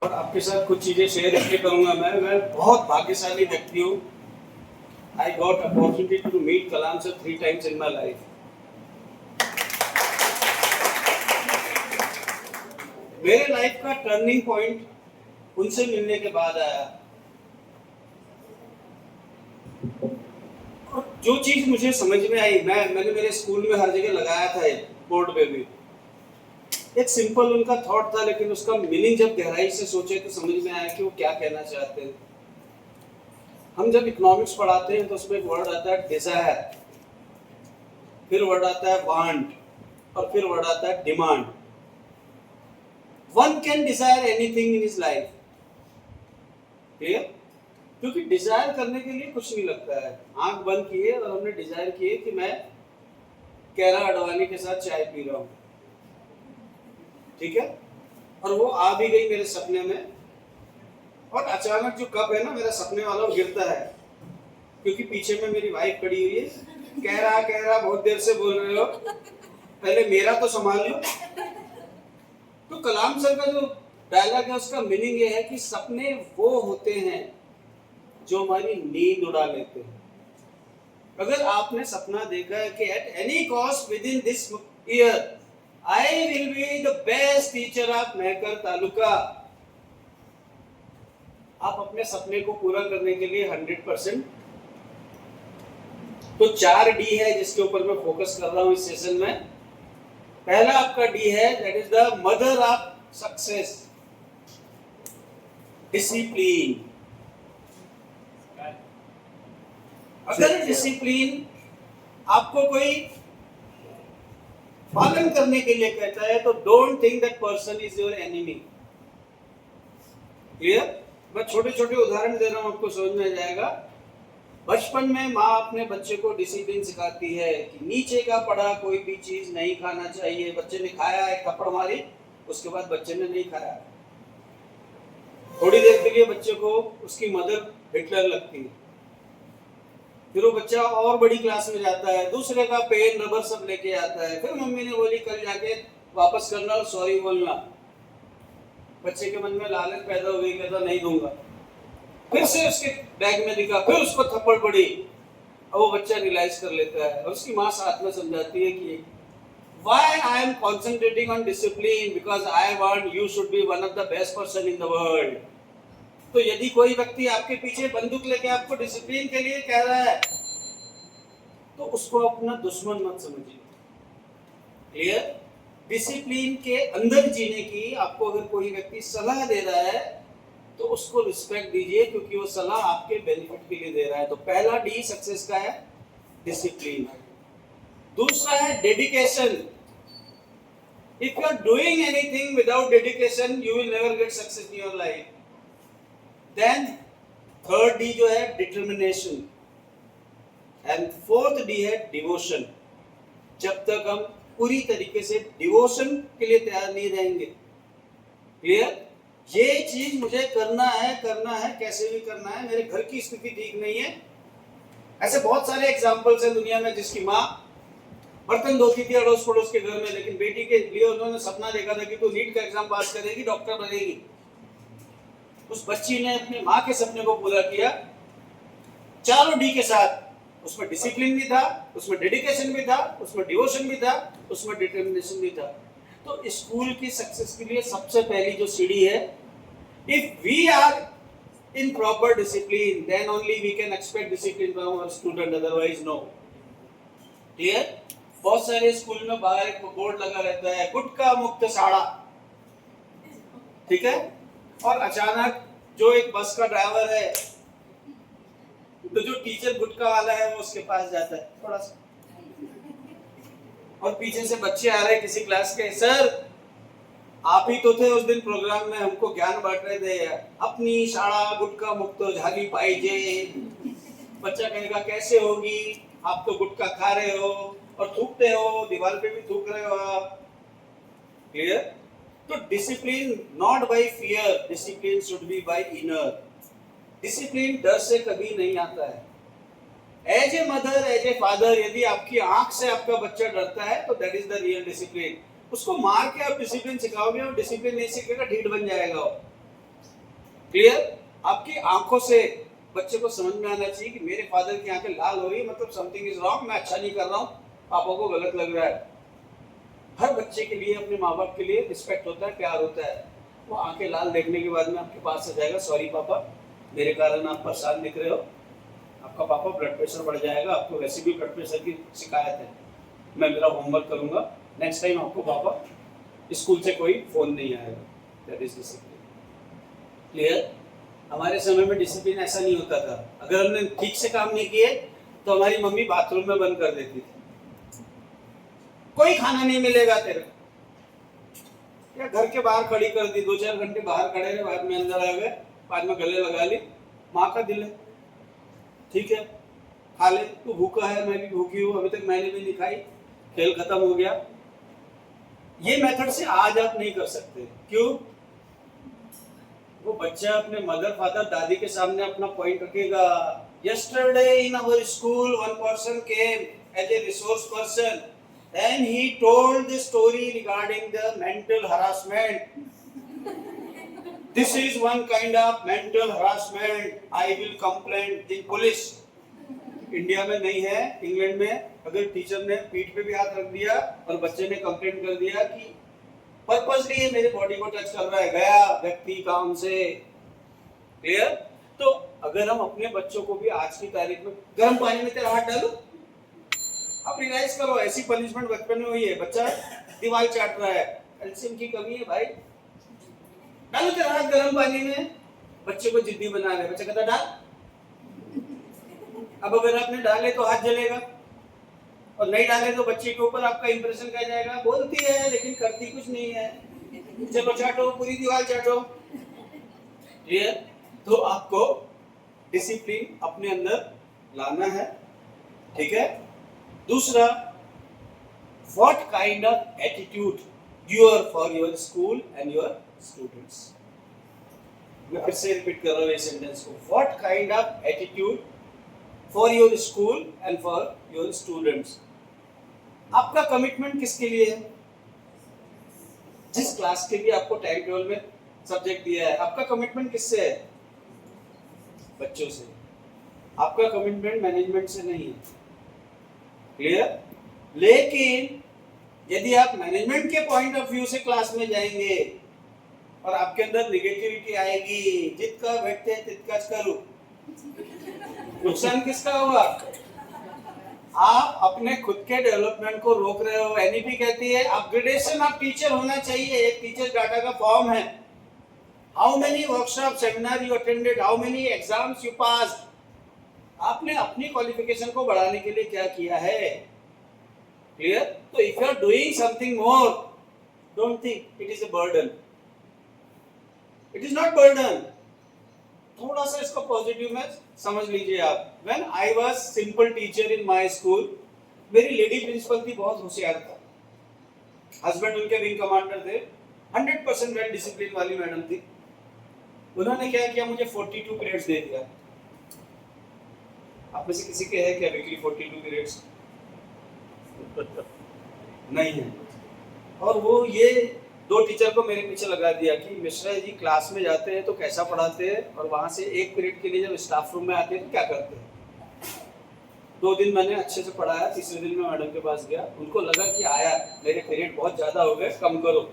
और आपके साथ कुछ चीजें शेयर इसलिए करूंगा। मैं बहुत भाग्यशाली व्यक्ति हूँ। I got opportunity to meet Kalam sir 3 times in my life. मेरे लाइफ का टर्निंग पॉइंट उनसे मिलने के बाद आया। और जो चीज मुझे समझ में आई, मैंने मेरे स्कूल में हर जगह लगाया था, बोर्ड पे भी एक सिंपल उनका थॉट था, लेकिन उसका मीनिंग जब गहराई से सोचे तो समझ में आया कि वो क्या कहना चाहते हैं। हम जब इकोनॉमिक्स पढ़ाते हैं तो उसमें एक वर्ड आता है डिजायर, फिर वर्ड आता है वांट, और फिर वर्ड आता है demand. One can desire anything in his life, clear? क्योंकि डिजायर करने के लिए कुछ नहीं लगता है। आंख बंद किए और हमने डिजायर किए कि मैं कैरा अडवाणी के साथ चाय पी रहा हूं, ठीक है? और वो आ भी गई मेरे सपने में, और अचानक जो कप है ना मेरा सपने वाला, वो गिरता है, क्योंकि पीछे में मेरी वाइफ खड़ी हुई है। कह रहा बहुत देर से बोल रहे हो, पहले मेरा तो संभाल लो। तो कलाम सर का जो डायलॉग है उसका मीनिंग ये है कि सपने वो होते हैं जो हमारी नींद उड़ा लेते हैं। अगर आपने सपना देखा है कि at any cost with in this year I will be the best teacher of Mehkar taluka, आप अपने सपने को पूरा करने के लिए 100%। तो 4 डी है जिसके ऊपर मैं फोकस कर रहा हूं इस सेशन में। पहला आपका डी है, that is the mother of success, discipline. अगर डिसिप्लिन आपको कोई पालन करने के लिए कहता है तो don't think that person is your enemy, clear? मैं छोटे छोटे उदाहरण दे रहा हूं, आपको समझ में आ जाएगा। बचपन में माँ अपने बच्चे को डिसिप्लिन सिखाती है कि नीचे का पड़ा कोई भी चीज नहीं खाना चाहिए। बच्चे ने खाया, एक थप्पड़ मारी, उसके बाद बच्चे ने नहीं खाया। थोड़ी देर के लिए बच्चे को उसकी मदर हिटलर लगती है, फिर वो बच्चा और बड़ी क्लास में जाता है, दूसरे का पेन रबर सब लेके आता है, फिर मम्मी ने बोली कल जाके वापस करना और सॉरी बोलना। बच्चे के मन में लालच पैदा हो गई, कहता नहीं दूंगा। फिर से उसके बैग में दिखा, फिर उसको थप्पड़ पड़ी, और वो बच्चा रियलाइज कर लेता है, और उसकी माँ साथ में समझाती है कि why I am concentrating on discipline because I want you should be one of the best person in the world। तो यदि कोई व्यक्ति आपके पीछे बंदूक लेके आपको डिसिप्लिन के लिए कह रहा है तो उसको अपना दुश्मन मत समझिए, क्लियर? डिसिप्लिन के अंदर जीने की आपको अगर कोई व्यक्ति सलाह दे रहा है तो उसको रिस्पेक्ट दीजिए, क्योंकि वो सलाह आपके बेनिफिट के लिए दे रहा है। तो पहला डी सक्सेस का है डिसिप्लिन। दूसरा है dedication. If you are doing anything without dedication you will never get success in your life. Then third D जो है डिटर्मिनेशन, एंड फोर्थ डी है डिवोशन। जब तक हम पूरी तरीके से डिवोशन के लिए तैयार नहीं रहेंगे, क्लियर? ये चीज मुझे करना है, कैसे भी करना है, मेरे घर की स्थिति ठीक नहीं है। ऐसे बहुत सारे एग्जांपल्स हैं दुनिया में जिसकी माँ बर्तन धोती थी अड़ोस पड़ोस के घर में, लेकिन बेटी के लिए उन्होंने सपना देखा था कि तू नीट का एग्जाम पास करेगी, डॉक्टर बनेगी। उस बच्ची ने अपनी माँ के सपने को पूरा किया 4 डी के साथ। उसमें डिसिप्लिन भी था, उसमें डेडिकेशन भी था, उसमें डिवोशन भी था, उसमें डिटर्मिनेशन भी था। तो स्कूल की सक्सेस के लिए सबसे पहली जो सीढ़ी है, if we are in proper discipline then only we can expect discipline from our student, otherwise no, clear? बहुत सारे स्कूल में बाहर एक बोर्ड लगा रहता है, गुटखा मुक्त शाला, ठीक है? और अचानक जो एक बस का ड्राइवर है, तो जो टीचर गुटखा वाला है वो उसके पास जाता है थोड़ा सा, और पीछे से बच्चे आ रहे हैं किसी क्लास के, सर आप ही तो थे उस दिन प्रोग्राम में, हमको ज्ञान बांट रहे थे, अपनी शाला गुटखा मुक्त झाली पाइजे। बच्चा कहेगा कैसे होगी, आप तो गुटखा खा रहे हो और थूकते हो, दीवार पे भी थूक रहे हो आप, क्लियर? तो discipline not by fear, discipline should be by inner. Discipline डर से कभी नहीं आता है। As a mother, as a father, यदि आपकी आंख से आपका बच्चा डरता है तो that is the real discipline. उसको मार के आप डिसिप्लिन सिखाओगे और डिसिप्लिन नहीं सीखेगा, ढीठ बन जाएगा। क्लियर? आपकी आंखों से बच्चे को समझ में आना चाहिए कि मेरे फादर की आंखें लाल हो रही है, मतलब समथिंग इज रॉन्ग, मैं अच्छा नहीं कर रहा हूँ, पापा को गलत लग रहा है। हर बच्चे के लिए, अपने माँ बाप के लिए रिस्पेक्ट होता है, प्यार होता है। वो आंखें लाल देखने के बाद में आपके पास आ जाएगा, सॉरी पापा, मेरे कारण आप परेशान दिख रहे हो, आपका पापा ब्लड प्रेशर बढ़ जाएगा, आपको वैसे भी ब्लड प्रेशर की शिकायत है, मैं मेरा होमवर्क करूंगा, नेक्स्ट टाइम आपको पापा स्कूल से कोई फोन नहीं आएगा। That is discipline. क्लियर? हमारे समय में डिसिप्लिन ऐसा नहीं होता था। अगर हमने ठीक से काम नहीं किए तो हमारी मम्मी बाथरूम में बंद कर देती थी, कोई खाना नहीं मिलेगा तेरे, या घर के बाहर खड़ी कर दी, 2-4 घंटे बाहर खड़े रहे, बाद में अंदर आ गए, बाद में गले लगा ली, माँ का दिल है, ठीक है खा ले, तू भूखा है, मैं भी भूखी हूँ, अभी तक मैंने भी नहीं खाई, खेल खत्म हो गया। ये मेथड से आज आप नहीं कर सकते। क्यों? वो बच्चा अपने मदर फादर दादी के सामने अपना पॉइंट रखेगा। Yesterday in our school one person came as a resource person and he told the story regarding the mental harassment. This is one kind of mental harassment. I will complain in police. India में नहीं है, England में अगर teacher ने पीठ पे भी हाथ रख दिया और बच्चे ने कंप्लेंट कर दिया कि पर्पसली ये मेरे बॉडी को टच कर रहा है, गया व्यक्ति काम से। क्लियर? तो अगर हम अपने बच्चों को भी आज की तारीख में गर्म पानी में तेरा हाथ डालो, आप रियलाइज करो ऐसी पनिशमेंट बचपन में हुई है, बच्चा दीवार चाट रहा है, कैल्शियम की कमी है भाई, डालो तेरा हाथ गर्म पानी में, बच्चे को जिद्दी बना रहे, बच्चा कहता डाल। अब अगर आपने डाले तो हाथ जलेगा और नहीं डाले तो बच्चे के ऊपर आपका इंप्रेशन क्या जाएगा, बोलती है लेकिन करती कुछ नहीं है, चलो चाटो, पूरी दीवार चाटो। क्लियर? तो आपको डिसिप्लिन अपने अंदर लाना है, ठीक है? दूसरा, what kind of attitude you're for your school and your students. मैं फिर से रिपीट कर रहा हूँ इस सेंटेंस को, what kind of attitude for your school and for your students. आपका कमिटमेंट किसके लिए है? जिस क्लास के लिए आपको टाइम टेबल में सब्जेक्ट दिया है, आपका कमिटमेंट किससे है? बच्चों से। आपका कमिटमेंट मैनेजमेंट से नहीं है। क्लियर? लेकिन यदि आप मैनेजमेंट के पॉइंट ऑफ व्यू से क्लास में जाएंगे और आपके अंदर निगेटिविटी आएगी, जितना बैठते तितका करो, नुकसान किसका होगा? आप अपने खुद के डेवलपमेंट को रोक रहे हो। एनईपी कहती है अपग्रेडेशन ऑफ टीचर होना चाहिए। एक टीचर डाटा का फॉर्म है, how many workshop seminar you attended, how many exams you pass. आपने अपनी क्वालिफिकेशन को बढ़ाने के लिए क्या किया है? क्लियर? तो if you are doing something more, don't think it is a burden. It is not burden. थोड़ा सा इसको पॉजिटिव में समझ लीजिए आप। When I was simple teacher in my school, मेरी लेडी प्रिंसिपल थी, बहुत होशियार था, हस्बैंड उनके विंग कमांडर थे, 100% वेल डिसिप्लिन वाली मैडम थी। उन्होंने क्या किया, मुझे 42 पीरियड्स दे दिया। आप में से किसी के है क्या वीकली 42 पीरियड्स? नहीं है। और वो ये 2 टीचर को मेरे पीछे लगा दिया कि मिश्रा जी क्लास में जाते हैं तो कैसा पढ़ाते हैं, और वहां से 1 पीरियड के लिए जब स्टाफ रूम में आते हैं तो क्या करते हैं। 2 दिन मैंने अच्छे से पढ़ाया, तीसरे दिन मैं मैडम के पास गया, उनको लगा कि आया मेरे पीरियड बहुत ज्यादा हो गए, कम करो।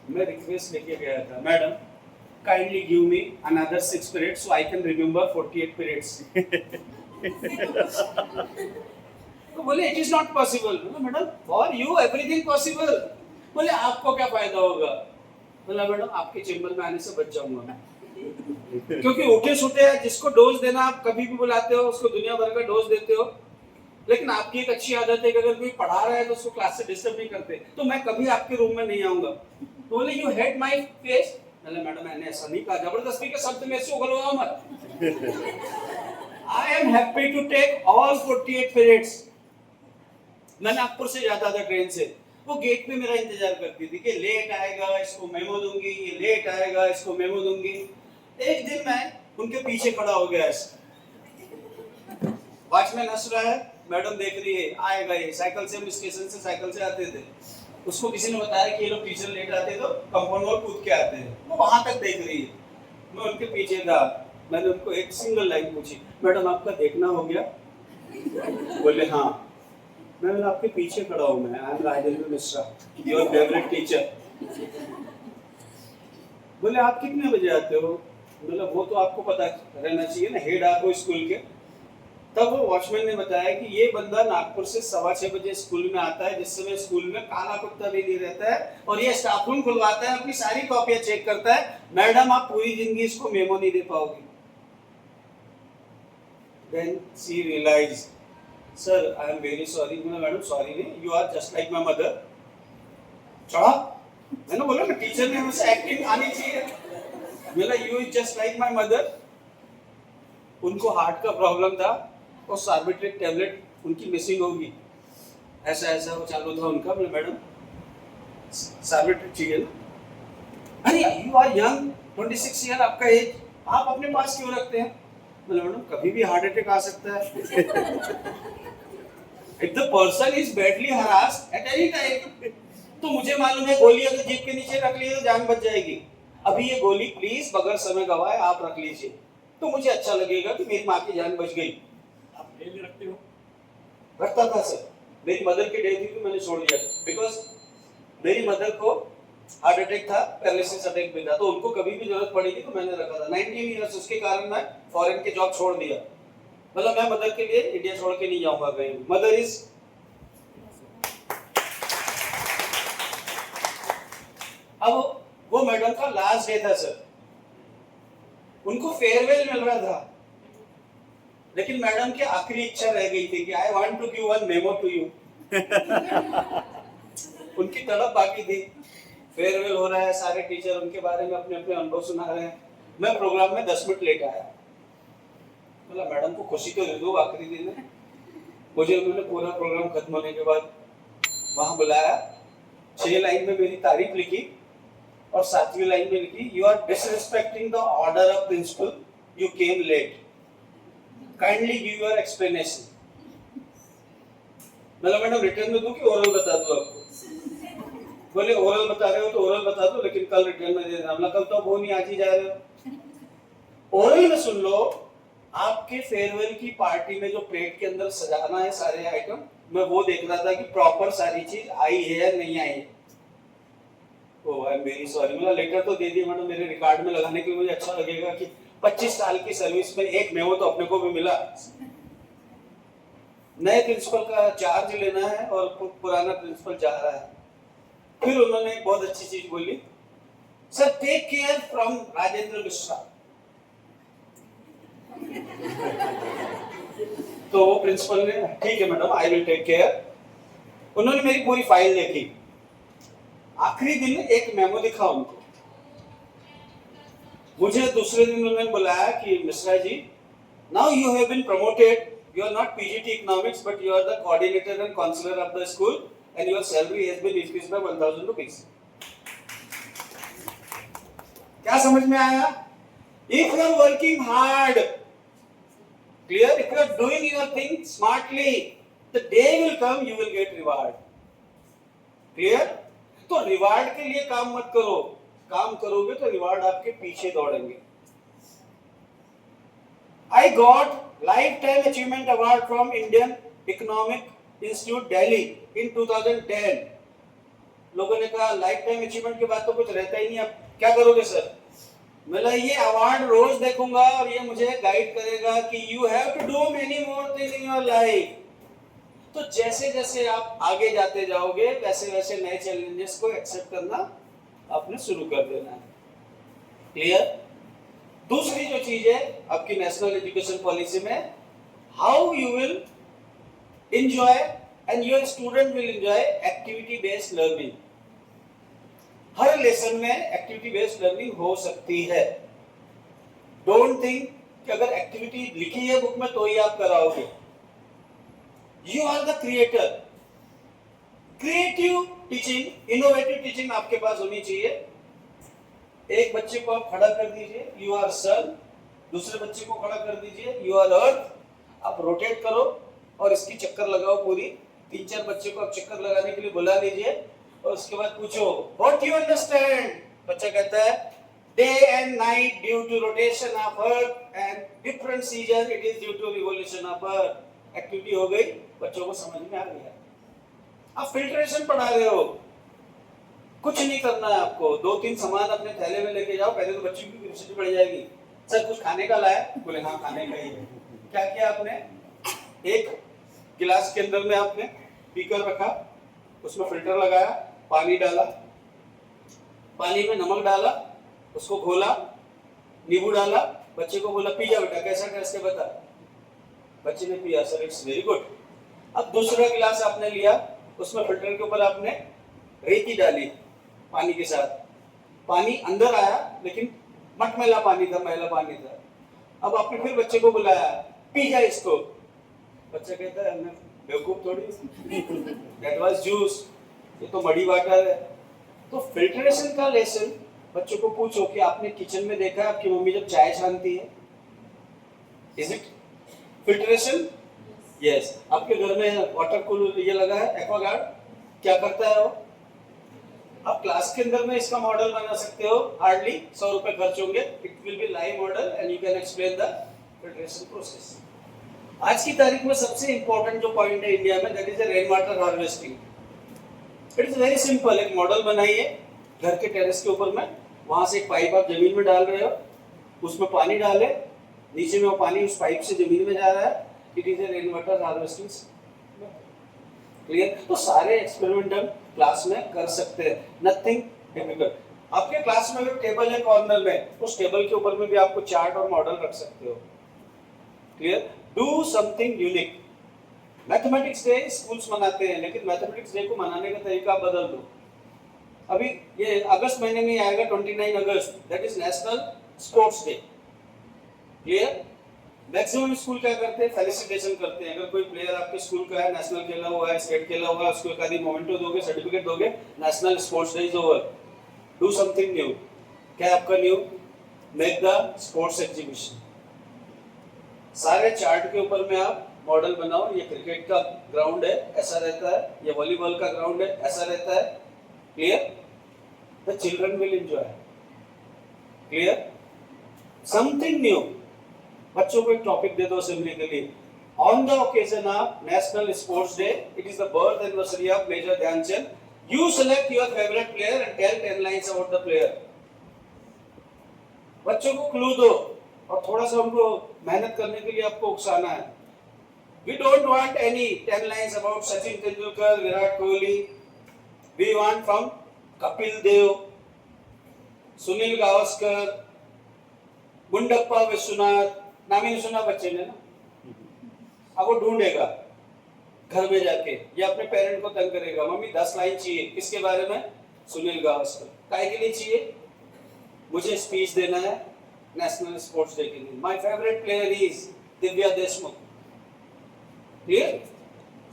मैं रिक्वेस्ट लेके गया था, madam kindly give me another 6 periods so I can remember 48 periods. तो बोले it is not possible. Madam for you everything possible. बोले आपको क्या फायदा होगा? बोला मैडम आपके चेंबर में आने से बच जाऊंगा मैं, क्योंकि उठे सुटे जिसको डोज देना आप कभी भी बुलाते हो, उसको दुनिया भर का डोज देते हो, लेकिन आपकी एक अच्छी आदत है कि अगर कोई पढ़ा रहा है तो उसको क्लास से डिस्टर्ब नहीं करते, तो मैं कभी आपके रूम में नहीं आऊंगा। तो बोले यू हेट माय फेस। बोले मैडम मैंने ऐसा नहीं कहा, जबरदस्ती के शब्द में से उगलवाओ मत। I am happy to take all 48 periods. मैं नागपुर से जाता था ट्रेन से, वो गेट पे मेरा इंतजार करती थी कि लेट आएगा इसको मेमो दूंगी, ये लेट आएगा इसको मेमो दूंगी। एक दिन मैं उनके पीछे खड़ा हो गया, वॉचमैन हंस रहा है, मैडम देख रही है आएगा ये, साइकिल से हम स्टेशन से साइकिल से आते थे, उसको किसी ने बताया कि ये लोग टीचर लेट आते तो कंपाउंड वॉल कूद के आते हैं, वो वहां तक देख रही है। मैं उनके पीछे था। मैंने उनको एक सिंगल लाइन पूछी, मैडम आपका देखना हो गया? बोले हाँ। मैं आपके पीछे खड़ा हूँ, मैं I am Rajendra Mishra, your favourite teacher. बोले आप कितने बजे आते हो? मतलब वो तो आपको पता रहना चाहिए ना, हेड आप हो स्कूल के। तब वो वॉचमैन ने बताया कि ये बंदा नागपुर से 6:15 बजे स्कूल में आता है, जिस समय स्कूल में काला कुत्ता भी नहीं रहता है, और ये स्टाफ रूम खुलवाता है, अपनी सारी कॉपियां चेक करता है। मैडम आप पूरी जिंदगी इसको मेमो नहीं दे पाओगे। Then she realized, sir, I am very sorry। मैंने मैडम सॉरी नहीं, you are just like my mother। चढ़ा, मैंने बोला ना टीचर ने मुझसे एक्टिंग आनी चाहिए। बोला you is just like my mother। उनको हार्ट का प्रॉब्लम था और सार्बिट्रेट टैबलेट उनकी मिसिंग होगी, ऐसा ऐसा वो चालू था उनका। बोले मैडम सार्बिट्रेट चाहिए ना। अरे यू आर यंग, 26 ईयर आपका एज, आप अपने पास क्यों रखते हैं? बोले मैडम कभी भी हार्ट अटैक आ सकता है। If the person is badly harassed at any time, तो मुझे मालूम है गोली अगर जीप के नीचे रख ली तो जान बच जाएगी। अभी ये गोली प्लीज बगैर समय गवाए आप रख लीजिए, तो मुझे अच्छा लगेगा कि मेरी माँ की जान बच गई। आप डेली रखते हो? रखता था सर, मेरी मदर की डेथ हुई तो मैंने छोड़ दिया, बिकॉज मेरी मदर को हार्ट अटैक था, पैरालिसिस अटैक भी था, तो उनको कभी भी जरूरत पड़ेगी तो मैंने रखा था। 19 ईयर्स उसके कारण मैं फॉरेन की जॉब छोड़ दिया। मतलब मैं मदर के लिए इंडिया छोड़ के नहीं जाऊंगा कहीं। मदर इज अब वो मैडम का लास्ट डे था सर, उनको फेयरवेल मिल रहा था, लेकिन मैडम की आखिरी इच्छा रह गई थी कि I want to give one memo to you. उनकी तड़प बाकी थी। फेयरवेल हो रहा है, सारे टीचर उनके बारे में अपने अपने अनुभव सुना रहे हैं। मैं प्रोग्राम में 10 मिनट लेट आया। बोला मैडम को खुशी तो दे दो, आखिरी दिन है। मुझे उन्होंने पूरा प्रोग्राम खत्म होने के बाद वहां बुलाया, 6 लाइन में मेरी तारीफ लिखी और 7वीं लाइन में लिखी, you are disrespecting the order of principal, you came late, kindly give your explanation. मतलब मैडम रिटर्न में दूं कि ओरल बता दूं आपको? बोले ओरल बता रहे हो तो ओरल बता दो, लेकिन कल रिटर्न में दे देना। मतलब कल तो वो नहीं, आज ही जा रहे हो। ओरल में सुन लो, आपके फेयरवेल की पार्टी में जो प्लेट के अंदर सजाना है सारे आइटम, मैं वो देख रहा था कि प्रॉपर सारी चीज आई है या नहीं आई है। ओह आई एम वेरी सॉरी। मतलब लेटर तो दे दिया मैडम, मेरे रिकॉर्ड में लगाने के लिए मुझे अच्छा लगेगा कि 25 साल की सर्विस में एक मेमो तो अपने को भी मिला। नए प्रिंसिपल का चार्ज लेना है और पुराना प्रिंसिपल जा रहा है। फिर उन्होंने एक बहुत अच्छी चीज बोली, sir take care from Rajendra Mishra. तो वो प्रिंसिपल ने, ठीक है madam I will take care. उन्होंने मेरी पूरी फाइल देखी, आखिरी दिन एक मेमो दिखा उनको। मुझे दूसरे दिन उन्होंने बुलाया कि Mishra ji, now you have been promoted, you are not PGT economics but you are the coordinator and counselor of the school and your salary has been increased by 1000 rupees। क्या समझ में आया? If you are working hard, clear, if you are doing your thing smartly, the day will come you will get reward। clear? तो reward के लिए काम मत करो, काम करोगे तो रिवार्ड आपके पीछे दौड़ेंगे। I got Lifetime Achievement Award from Indian Economic Institute Delhi in 2010। लोगों ने कहा लाइफ टाइम अचीवमेंट के बाद तो कुछ रहता ही नहीं, अब क्या करोगे सर? मतलब ये अवार्ड रोज देखूंगा और ये मुझे गाइड करेगा कि you have to do many more thing in your life. तो जैसे जैसे आप आगे जाते जाओगे वैसे वैसे नए चैलेंजेस को एक्सेप्ट करना आपने शुरू कर देना है। क्लियर? दूसरी जो चीज है आपकी नेशनल एजुकेशन पॉलिसी में, how you will enjoy and your student will enjoy activity based learning. Her lesson में एक्टिविटी बेस्ड लर्निंग हो सकती है। डोंट थिंक कि अगर एक्टिविटी लिखी है बुक में तो ही आप कराओगे। You are the creator. Creative teaching, innovative teaching आपके पास होनी चाहिए। एक बच्चे को आप खड़ा कर दीजिए, यू आर सन। दूसरे बच्चे को खड़ा कर दीजिए, यू आर अर्थ। आप रोटेट करो और इसकी चक्कर लगाओ पूरी। 3-4 बच्चे को आप चक्कर लगाने के लिए बुला लीजिए और उसके बाद पूछो व्हाट यू अंडरस्टैंड। बच्चा कहता है day and night due to rotation of earth and different seasons it is due to revolution of earth. Activity हो गई, बच्चों को समझ में आ गया। आप फिल्ट्रेशन पढ़ा रहे हो, कुछ नहीं करना है आपको, 2-3 सामान अपने थैले में लेके जाओ। पहले तो बच्ची की क्यूरियोसिटी बढ़ जाएगी, सर कुछ खाने का लाया, बोले हाँ खाने का ही है। क्या किया आपने, एक गिलास के अंदर में आपने बीकर रखा, उसमें फिल्टर लगाया, पानी डाला, पानी में नमक डाला, उसको घोला, नींबू डाला, बच्चे को बोला पी जा बेटा, कैसा टेस्ट है बता। बच्चे ने पिया, सर इट्स वेरी गुड। अब दूसरा गिलास आपने लिया, उसमें फिल्टर के ऊपर आपने रेती डाली पानी के साथ, पानी अंदर आया लेकिन मटमैला पानी था, मैला पानी था। अब आपने फिर बच्चे को बुलाया, पी जा इसको। बच्चा कहता है हमने बेवकूफ थोड़ी, दैट वाज जूस, ये तो मड़ी वाटर है। तो फिल्ट्रेशन का लेसन बच्चों को पूछो कि आपने किचन में देखा है आपकी मम्मी जब चाय छानती है, इज इट फिल्ट्रेशन? यस। आपके घर में वाटर कूलर ये लगा है एक्वागार्ड, क्या करता है वो? आप क्लास के अंदर में इसका मॉडल बना सकते हो, हार्डली 100 रुपए खर्च होंगे, it will be live model and you can explain the filtration process. आज की तारीख में सबसे इंपॉर्टेंट जो पॉइंट है इंडिया में, that is the rain water harvesting. It is very simple, एक मॉडल बनाइए घर के टेरेस के ऊपर में, वहां से एक पाइप आप जमीन में डाल रहे हो, उसमें पानी डाले, नीचे में वो पानी उस पाइप से जमीन में जा रहा है, it is A rain water harvesting. Clear? तो सारे एक्सपेरिमेंट हम क्लास में कर सकते हैं, नथिंग डिफिकल्ट। आपके क्लास में जो टेबल है कॉर्नर में, उस टेबल के ऊपर में भी आपको चार्ट और मॉडल रख सकते हो। Clear? Do something unique. Mathematics day schools मनाते हैं, लेकिन मैथमेटिक्स डे को मनाने का तरीका बदल दो। अभी ये अगस्त महीने में आएगा 29 अगस्त, that is national sports day. Clear? Maximum school क्या करते हैं, फेलिसिटेशन करते हैं। अगर कोई प्लेयर आपके स्कूल का है, नेशनल खेला हुआ है, स्टेट खेला हुआ है, उसको एक आधी मोमेंटो दोगे, सर्टिफिकेट दोगे, national sports day is over. Do something new. क्या आपका new? Make the sports exhibition. सारे चार्ट के ऊपर में आप मॉडल बनाओ, ये क्रिकेट का ग्राउंड है, ऐसा रहता है, ये वॉलीबॉल का ग्राउंड है, ऐसा रहता है। Clear? The children will enjoy. Clear? Something new. बच्चों को एक टॉपिक दे दो असेंबली के लिए, on the occasion of national sports day, it is the birth anniversary of major Dhyanchand, you select your favourite player and tell 10 lines about the player. बच्चों को clue दो और थोड़ा सा उनको मेहनत करने के लिए आपको उकसाना है। We don't want any 10 lines about Sachin Tendulkar, Virat Kohli. We want from Kapil Dev, Sunil Gavaskar, Gundappa Vishwanath, नाम ही नहीं सुना बच्चे ने ना। अब वो ढूंढेगा घर में जाके, या अपने पेरेंट को तंग करेगा, मम्मी 10 लाइन चाहिए, किसके बारे में? सुनील गावस्कर। काय के लिए चाहिए? मुझे स्पीच देना है नेशनल स्पोर्ट्स डे के लिए। My favourite player is Divya Deshmukh. Clear?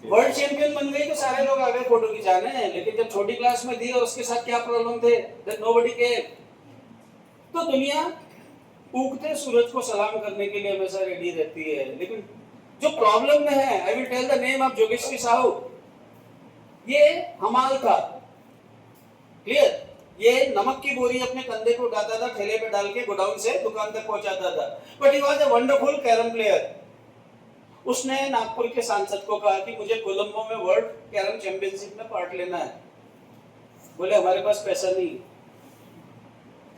World champion बन गई तो सारे लोग आ गए फोटो खिंचाने, लेकिन जब छोटी क्लास में थी और उसके साथ क्या प्रॉब्लम थे, दैट नोबडी केयर। तो दुनिया उगते सूरज को सलाम करने के लिए हमेशा रेडी रहती है, लेकिन जो प्रॉब्लम में है, I will tell the name of Jogeshwari Sahu. ये हमाल था। क्लियर? ये नमक की बोरी अपने कंधे पे उठाता था, ठेले पे डाल के गोडाउन से दुकान तक पहुंचाता था, but he was a wonderful carrom player. उसने नागपुर के सांसद को कहा कि मुझे कोलंबो में वर्ल्ड कैरम चैंपियनशिप में पार्ट लेना है। बोले हमारे पास पैसा नहीं।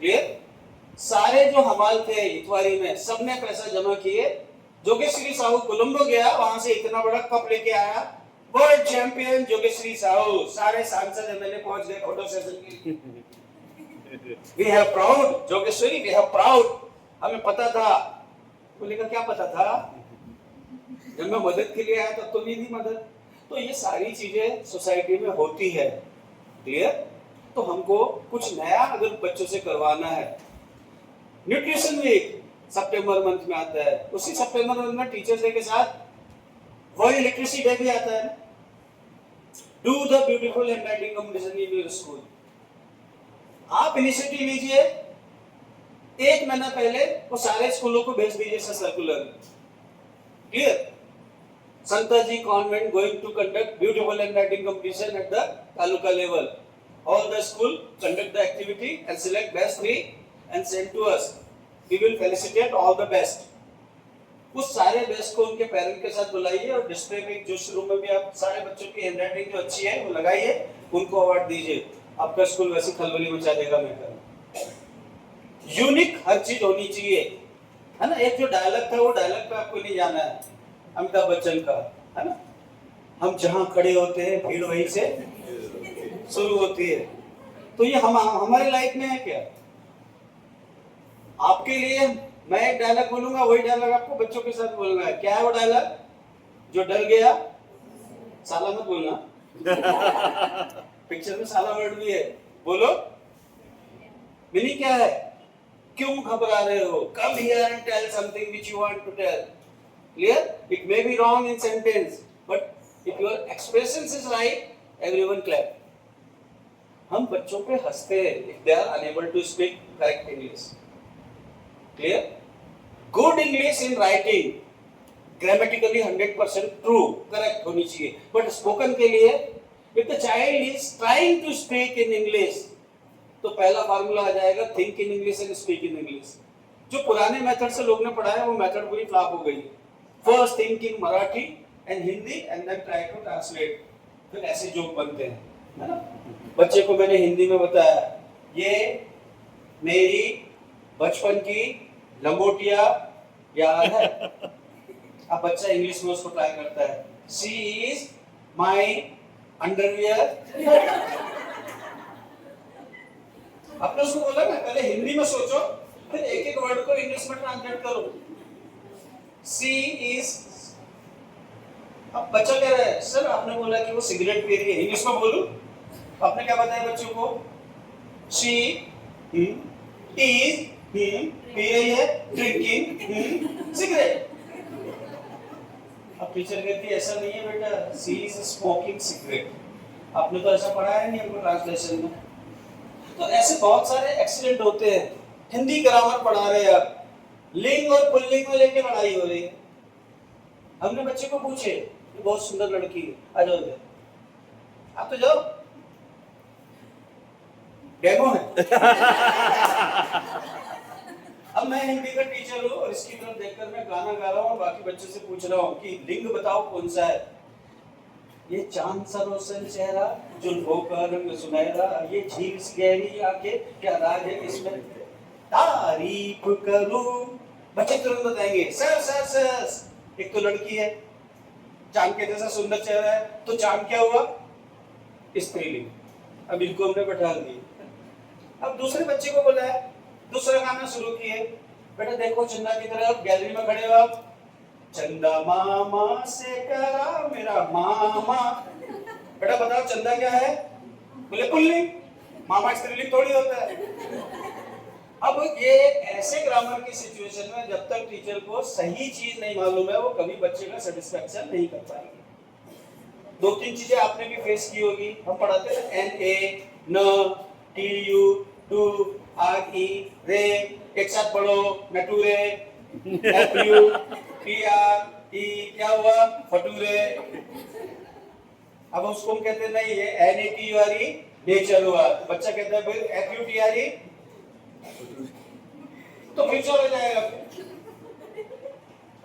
क्लियर? सारे जो हमाल थे इतवारी में, सबने पैसा जमा किए। जोगेश्वरी साहू कोलंबो गया, वहां से इतना बड़ा कप लेके आया, वर्ल्ड चैंपियन जोगेश्वरी साहू। सारे सांसद एमएलए पहुंच गए फोटो सेशन के लिए। We have proud Jogeshwari, we have proud. हमें पता था। बोले क्या पता था? जब मैं मदद के लिए आया तब तो नहीं थी मदद। तो ये सारी चीजें सोसाइटी में होती है। क्लियर? तो हमको कुछ नया अगर बच्चों से करवाना है, न्यूट्रिशन वीक सितंबर मंथ में आता है, उसी सितंबर मंथ में टीचर्स डे के साथ वर्ल्ड लिटरेसी डे भी आता है। Do the beautiful handwriting competition in your school. आप इनिशिएटिव लीजिए, 1 महीना पहले वो सारे स्कूलों को भेज दीजिए circular. Clear? Santaji Convent going to conduct beautiful handwriting competition at the taluka level. All the school conduct the activity and select best 3 and send to us. We will felicitate all the best. उस सारे best को उनके parent के साथ बुलाइए और display में जो रूम में भी आप सारे बच्चों की हैंडराइटिंग जो अच्छी है वो लगाइए, उनको अवार्ड दीजिए। आपका स्कूल वैसी खलबली मचा देगा। मैं कहूँ यूनिक हर चीज होनी चाहिए, है ना। एक जो डायलॉग था वो डायलॉग पे आपको नहीं जाना है, अमिताभ बच्चन का, है ना, हम जहां खड़े होते हैं भीड़ वहीं से शुरू होती है। तो ये हमारी लाइफ में है क्या? आपके लिए मैं एक डायलॉग बोलूंगा, वही डायलॉग आपको बच्चों के साथ बोलूंगा। क्या है वो डायलॉग? जो डर गया साला मत बोलना। पिक्चर में साला वर्ड भी है, बोलो। मीनिंग क्या है? क्यों घबरा रहे हो? Come here and tell something which you want to tell. Clear? It may be wrong in sentence, but if your expression is right, everyone clap. हम बच्चों पे हंसते हैं if they are unable to speak correct English. Clear? Good English in writing, grammatically 100% true, correct होनी चाहिए. But spoken के लिए, if the child is trying to speak in English, तो पहला फार्मूला आ जाएगा think in English and speak in English. जो पुराने method से लोग ने पढ़ा है वो मेथड पूरी फ्लॉप हो गई। First think in Marathi and Hindi and then try to translate. फिर ऐसे जोक बनते हैं, है ना। बच्चे को मैंने हिंदी में बताया, ये मेरी बचपन की लंगोटिया याद है। अब बच्चा इंग्लिश में उसको ट्राई करता है, शी इज माई अंडरवियर। आपने उसको बोला ना पहले हिंदी में सोचो, फिर एक एक वर्ड को इंग्लिश में ट्रांसलेट करो। शी इज, अब बच्चा कह रहा है सर आपने बोला कि वो सिगरेट पी रही है, इंग्लिश में बोलूं? आपने क्या बताया बच्चों को? शी इज पी रही है ड्रिंकिंग सिगरेट। अब टीचर कहती है ऐसा नहीं है बेटा, शी इज स्मोकिंग सिगरेट। आपने तो ऐसा पढ़ा है नहीं हमको ट्रांसलेशन में। तो ऐसे बहुत सारे एक्सीडेंट होते हैं। हिंदी ग्रामर पढ़ा रहे हैं आप, लिंग और पुल्लिंग में लेके लड़ाई हो रही है। हमने बच्चे को पूछे, ये बहुत सुंदर लड़की है, आ जाओ इधर, आप तो जाओ, डेमो है। अब मैं हिंदी का टीचर हूँ और इसकी तरफ देखकर मैं गाना गा रहा हूँ और बाकी बच्चों से पूछ रहा हूँ कि लिंग बताओ कौन सा है। ये चांद सा रोशन चेहरा, जुल्फों का रंग सुनहरा, ये झील सी गहरी आंखें, क्या राज है इसमें, तारीफ करूं। बच्चे तुरंत बताएंगे सर सर सर। एक तो लड़की है, चांद के जैसा सुंदर चेहरा है, तो चांद क्या हुआ? स्त्रीलिंग। अब इनको हमने बैठा दिए। अब दूसरे बच्चे को बोला है, दूसरा गाना शुरू किए, बेटा देखो चंदा की तरफ, गैलरी में खड़े हो आप, चंदा मामा से करा मेरा मामा। बेटा बताओ चंदा क्या है? बोले पुल्लिंग, मामा स्त्रीलिंग थोड़ी होता है। अब ये ऐसे ग्रामर की सिचुएशन में जब तक टीचर को सही चीज नहीं मालूम है, वो कभी बच्चे का सेटिस्फेक्शन नहीं कर पाएंगे। दो तीन चीजें आपने भी फेस की होगी। हम पढ़ाते हैं एन ए, न, टी यू, टू, आर ई, रे, एक साथ पढ़ो, नटूरे, F U, T R E, क्या हुआ? फटूरे। अब उसको हम कहते नहीं, ये N A T U R E nature हुआ। बच्चा कहता है भाई F U T R E, तो फ्यूचर हो जाएगा।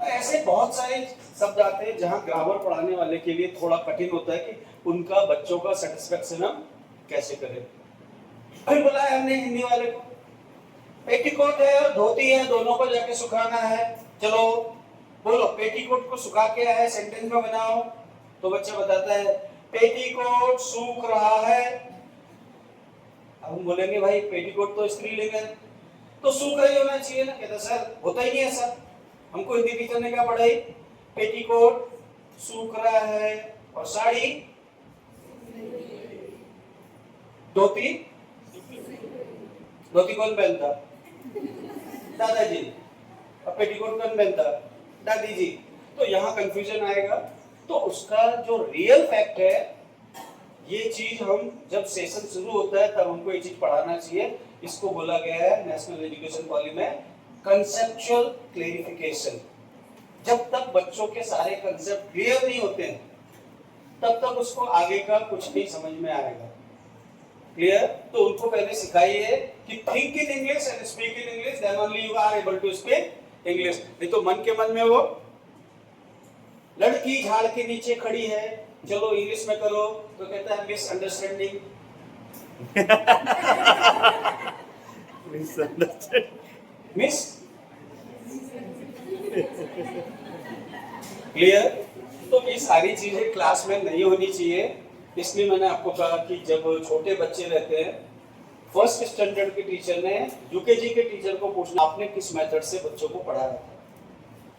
ऐसे बहुत सारे शब्द आते हैं जहां ग्रामर पढ़ाने वाले के लिए थोड़ा कठिन होता है कि उनका बच्चों का सेटिस्फेक्शन हम कैसे करें। फिर बोला है हमने हिंदी वाले को, पेटीकोट है और धोती है, दोनों को जाके सुखाना है। चलो बोलो पेटीकोट को सुखा के है, सेंटेंस में बनाओ। तो बच्चा बताता है पेटीकोट सूख रहा है। अब हम बोलेंगे भाई पेटीकोट तो स्त्रीलिंग है, तो सूख रही होना चाहिए ना। कहता सर होता ही नहीं ऐसा, हमको हिंदी टीचर ने क्या पढ़ाई? पेटीकोट सूख रहा है और साड़ी, धोती, धोती कौन पहनता? दादाजी। अब पेटीकोट कौन पहनता? दादी जी। तो यहाँ कंफ्यूजन आएगा। तो उसका जो रियल फैक्ट है, ये चीज हम जब सेशन शुरू होता है तब हमको ये चीज पढ़ाना चाहिए। इसको बोला गया है नेशनल एजुकेशन पॉलिसी में कंसेप्चुअल क्लेरिफिकेशन। जब तक बच्चों के सारे कंसेप्ट क्लियर नहीं होते हैं तब तक उसको आगे का कुछ नहीं समझ में आएगा। क्लियर? तो उनको पहले सिखाइए कि think in English and speak in English, then only you are able to speak English. नहीं तो मन के मन में वो लड़की झाड़ के नीचे खड़ी है, चलो इंग्लिश में करो, तो कहता है मिसअंडरस्टैंडिंग। Miss clear? तो ये सारी चीजें क्लास में नहीं होनी चाहिए। इसलिए मैंने आपको कहा कि जब छोटे बच्चे रहते हैं, फर्स्ट स्टैंडर्ड के टीचर ने यूकेजी के टीचर को पूछना आपने किस मेथड से बच्चों को पढ़ाया था,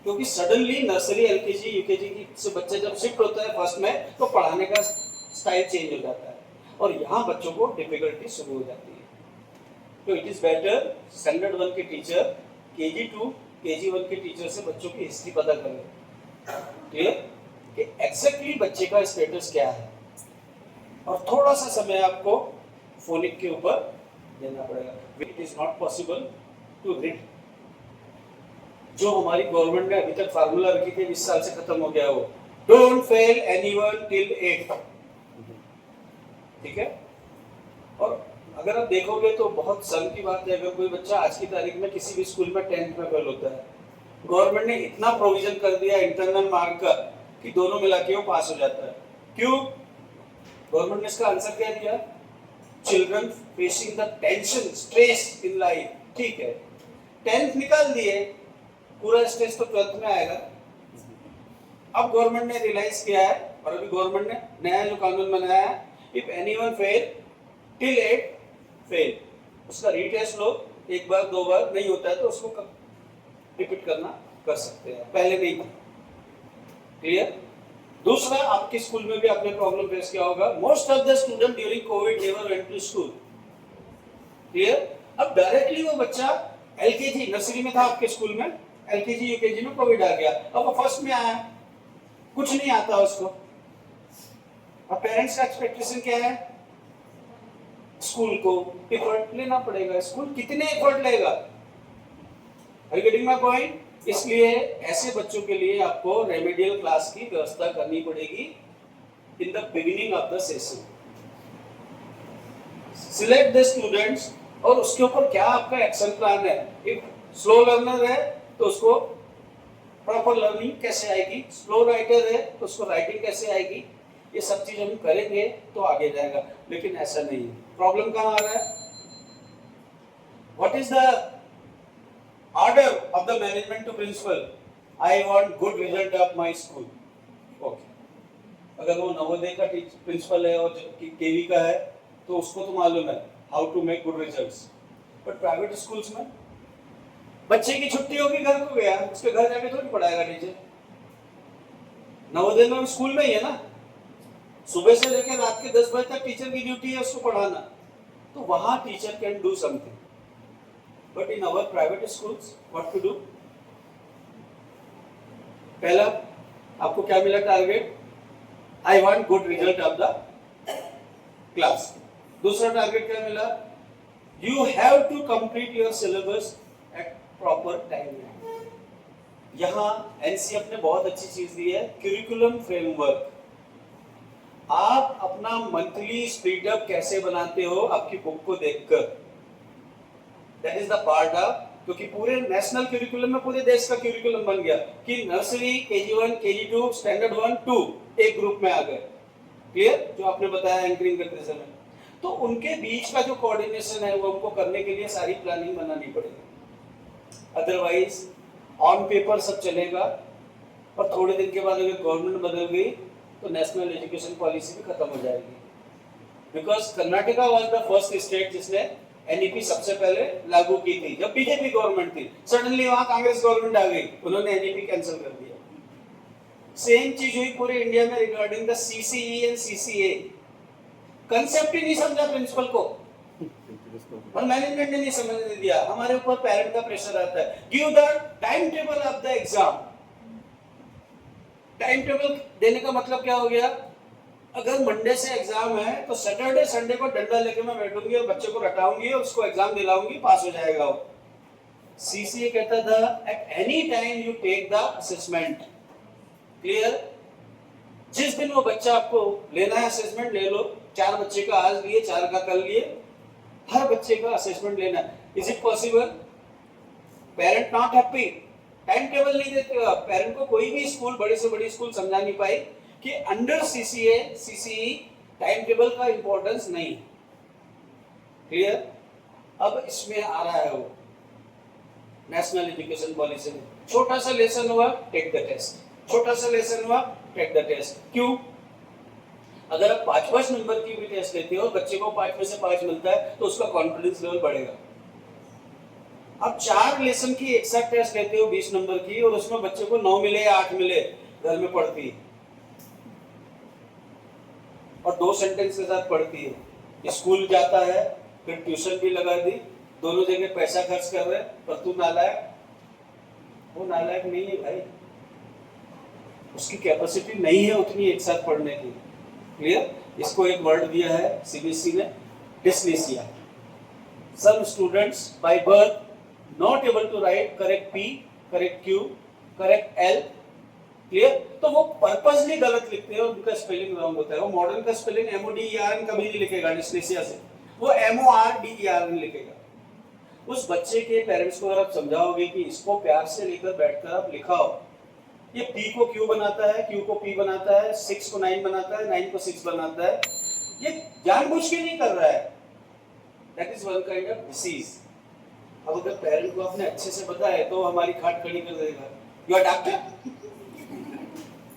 क्योंकि सडनली नर्सरी एलकेजी यूकेजी की से बच्चा जब शिफ्ट होता है फर्स्ट में, तो पढ़ाने का स्टाइल चेंज हो जाता है और यहाँ बच्चों को डिफिकल्टी शुरू हो जाती है। तो इट इज बेटर स्टैंडर्ड 1 के टीचर केजी 2 केजी 1 के टीचर से बच्चों की हिस्ट्री पता करें, क्लियर, कि एग्जैक्टली बच्चे का स्टेटस क्या है, और थोड़ा सा समय आपको फोनिक के ऊपर देना पड़ेगा। It is not possible to read. जो हमारी गवर्नमेंट ने अभी तक फार्मूला रखी थी 20 साल से खत्म हो गया, वो डोंट फेल एनीवन टिल 8, ठीक है? और अगर आप देखोगे तो बहुत शर्म की बात है अगर कोई बच्चा आज की तारीख में किसी भी स्कूल में 10th में फेल होता है। गवर्नमेंट ने इतना प्रोविजन कर दिया इंटरनल मार्क का कि दोनों मिला के वो पास हो जाता है। क्यों? गवर्नमेंट ने इसका आंसर क्या दिया? Children facing the tension stress in life, ठीक है, 10th निकाल दिए, पूरा स्ट्रेस तो 12th में आएगा। अब गवर्नमेंट ने रियलाइज किया है और अभी गवर्नमेंट ने नया जो कानून बनाया है, if anyone fail till 8 fail, उसका रीटेस्ट लो, एक बार दो बार नहीं होता है तो उसको रिपीट करना कर सकते हैं, पहले नहीं था। क्लियर? दूसरा, आपके स्कूल में भी आपने प्रॉब्लम फेस किया होगा, most of the student during covid never went to school, clear? अब डायरेक्टली वो बच्चा एलकेजी नर्सरी में था आपके स्कूल में, एलकेजी यूकेजी में कोविड आ गया, अब वो फर्स्ट में आया, कुछ नहीं आता उसको। अब पेरेंट्स का एक्सपेक्टेशन क्या है? स्कूल को एफर्ट लेना पड़ेगा। स्कूल कितने एफर्ट लेगा? Are you getting my point? इसलिए ऐसे बच्चों के लिए आपको रेमेडियल क्लास की व्यवस्था करनी पड़ेगी in the beginning of the session. Select the students और उसके ऊपर क्या आपका एक्शन प्लान है। इफ स्लो लर्नर है तो उसको प्रॉपर लर्निंग कैसे आएगी, स्लो राइटर है तो उसको राइटिंग कैसे आएगी, ये सब चीज हम करेंगे तो आगे जाएगा। लेकिन ऐसा नहीं है। प्रॉब्लम कहाँ आ रहा है? What is the order of the management to principal? I want good result of my school. Okay. अगर वो नवोदय का प्रिंसिपल है और केवी का है तो उसको तो मालूम है how to make good results. But private schools में बच्चे की छुट्टी होगी, घर को गया, उसके घर जाके थोड़ी पढ़ाएगा टीचर। नवोदय में स्कूल में ही है ना, सुबह से लेकर रात के 10 बजे तक टीचर की ड्यूटी है उसको पढ़ाना, तो वहां teacher can do something. But in our private schools, what to do? पहला आपको क्या मिला target? I want good result of the class. दूसरा टारगेट क्या मिला? You have to complete your syllabus at proper time. यहाँ NCF ने बहुत अच्छी चीज दी है, curriculum framework. आप अपना मंथली स्प्लिट अप कैसे बनाते हो आपकी बुक को देखकर, That is the part of, क्योंकि पूरे नेशनल करिकुलम में पूरे देश का करिकुलम बन गया कि नर्सरी KG1 KG2 स्टैंडर्ड 1 2 एक ग्रुप में आ गए। क्लियर? जो आपने बताया एंकरिंग करते समय, तो उनके बीच का जो कोऑर्डिनेशन है वो हमको करने के लिए सारी प्लानिंग बनानी पड़ेगी। अदरवाइज ऑन पेपर सब चलेगा और थोड़े दिन के बाद अगर गवर्नमेंट बदल गई तो नेशनल एजुकेशन पॉलिसी भी खत्म हो जाएगी। Because Karnataka was the first state जिसने एनईपी सबसे पहले लागू की थी जब बीजेपी गवर्नमेंट थी। सडनली वहां कांग्रेस गवर्नमेंट आ गई, उन्होंने एनईपी कैंसिल कर दिया। सेम चीज हुई पूरे इंडिया में regarding the CCE and CCA. Concept ही नहीं समझा प्रिंसिपल को और मैनेजमेंट ने नहीं समझने दिया। हमारे ऊपर पेरेंट का प्रेशर आता है, give the time table of the exam. Time table देने का मतलब क्या हो गया? अगर मंडे से एग्जाम है तो सैटरडे संडे को डंडा लेके मैं बैठूंगी और बच्चे को रटाऊंगी और उसको एग्जाम दिलाऊंगी, पास हो जाएगा वो। सीसीए कहता था at any time you take the assessment. Clear? जिस दिन वो बच्चा आपको लेना है असेसमेंट ले लो, 4 बच्चे का आज लिए, 4 का कल लिए, हर बच्चे का असेसमेंट लेना है। Is it possible? Parent not happy, time table नहीं देते हो आप। पेरेंट को कोई भी स्कूल, बड़े से बड़ी स्कूल समझा नहीं पाई कि under CCA CCE time table का इंपॉर्टेंस नहीं। क्लियर? अब इसमें आ रहा है वो नेशनल एजुकेशन पॉलिसी में, छोटा सा लेसन हुआ टेक द टेस्ट, छोटा सा लेसन हुआ टेक द टेस्ट। क्यों? अगर आप 5-5 नंबर की भी टेस्ट लेते हो, बच्चे को 5 में से 5 मिलता है तो उसका कॉन्फिडेंस लेवल बढ़ेगा। आप 4 लेसन की एक साथ टेस्ट लेते हो 20 नंबर की, और उसमें बच्चे को 9 मिले या 8 मिले, घर में पढ़ती है और 2 सेंटेंस के साथ पढ़ती है, स्कूल जाता है, फिर ट्यूशन भी लगा दी, दोनों जगह पैसा खर्च कर रहे, पर तू नालायक। वो नालायक नहीं है भाई, उसकी कैपेसिटी नहीं है उतनी एक साथ पढ़ने की। क्लियर? इसको एक वर्ड दिया है सीबीएसई ने, dyslexia. Some students by birth not able to write correct P, correct Q, correct L. Clear? तो वो पर्पसली गलत लिखते हैं, उनका स्पेलिंग रॉन्ग होता है। वो मॉडर्न का स्पेलिंग MODERN कभी नहीं लिखेगा डिस्लेक्सिया से, वो MORDERN लिखेगा। उस बच्चे के पेरेंट्स को अगर आप समझाओगे कि इसको प्यार से लेकर बैठकर आप लिखाओ, ये P को Q बनाता है, Q को P बनाता है, 6 को 9 बनाता है, 9 को 6 बनाता है, ये जानबूझ के नहीं कर रहा है। That is one kind of disease. अब अगर पेरेंट को आपने अच्छे से बताया तो हमारी खाट खड़ी कर देगा। यू आर डॉक्टर,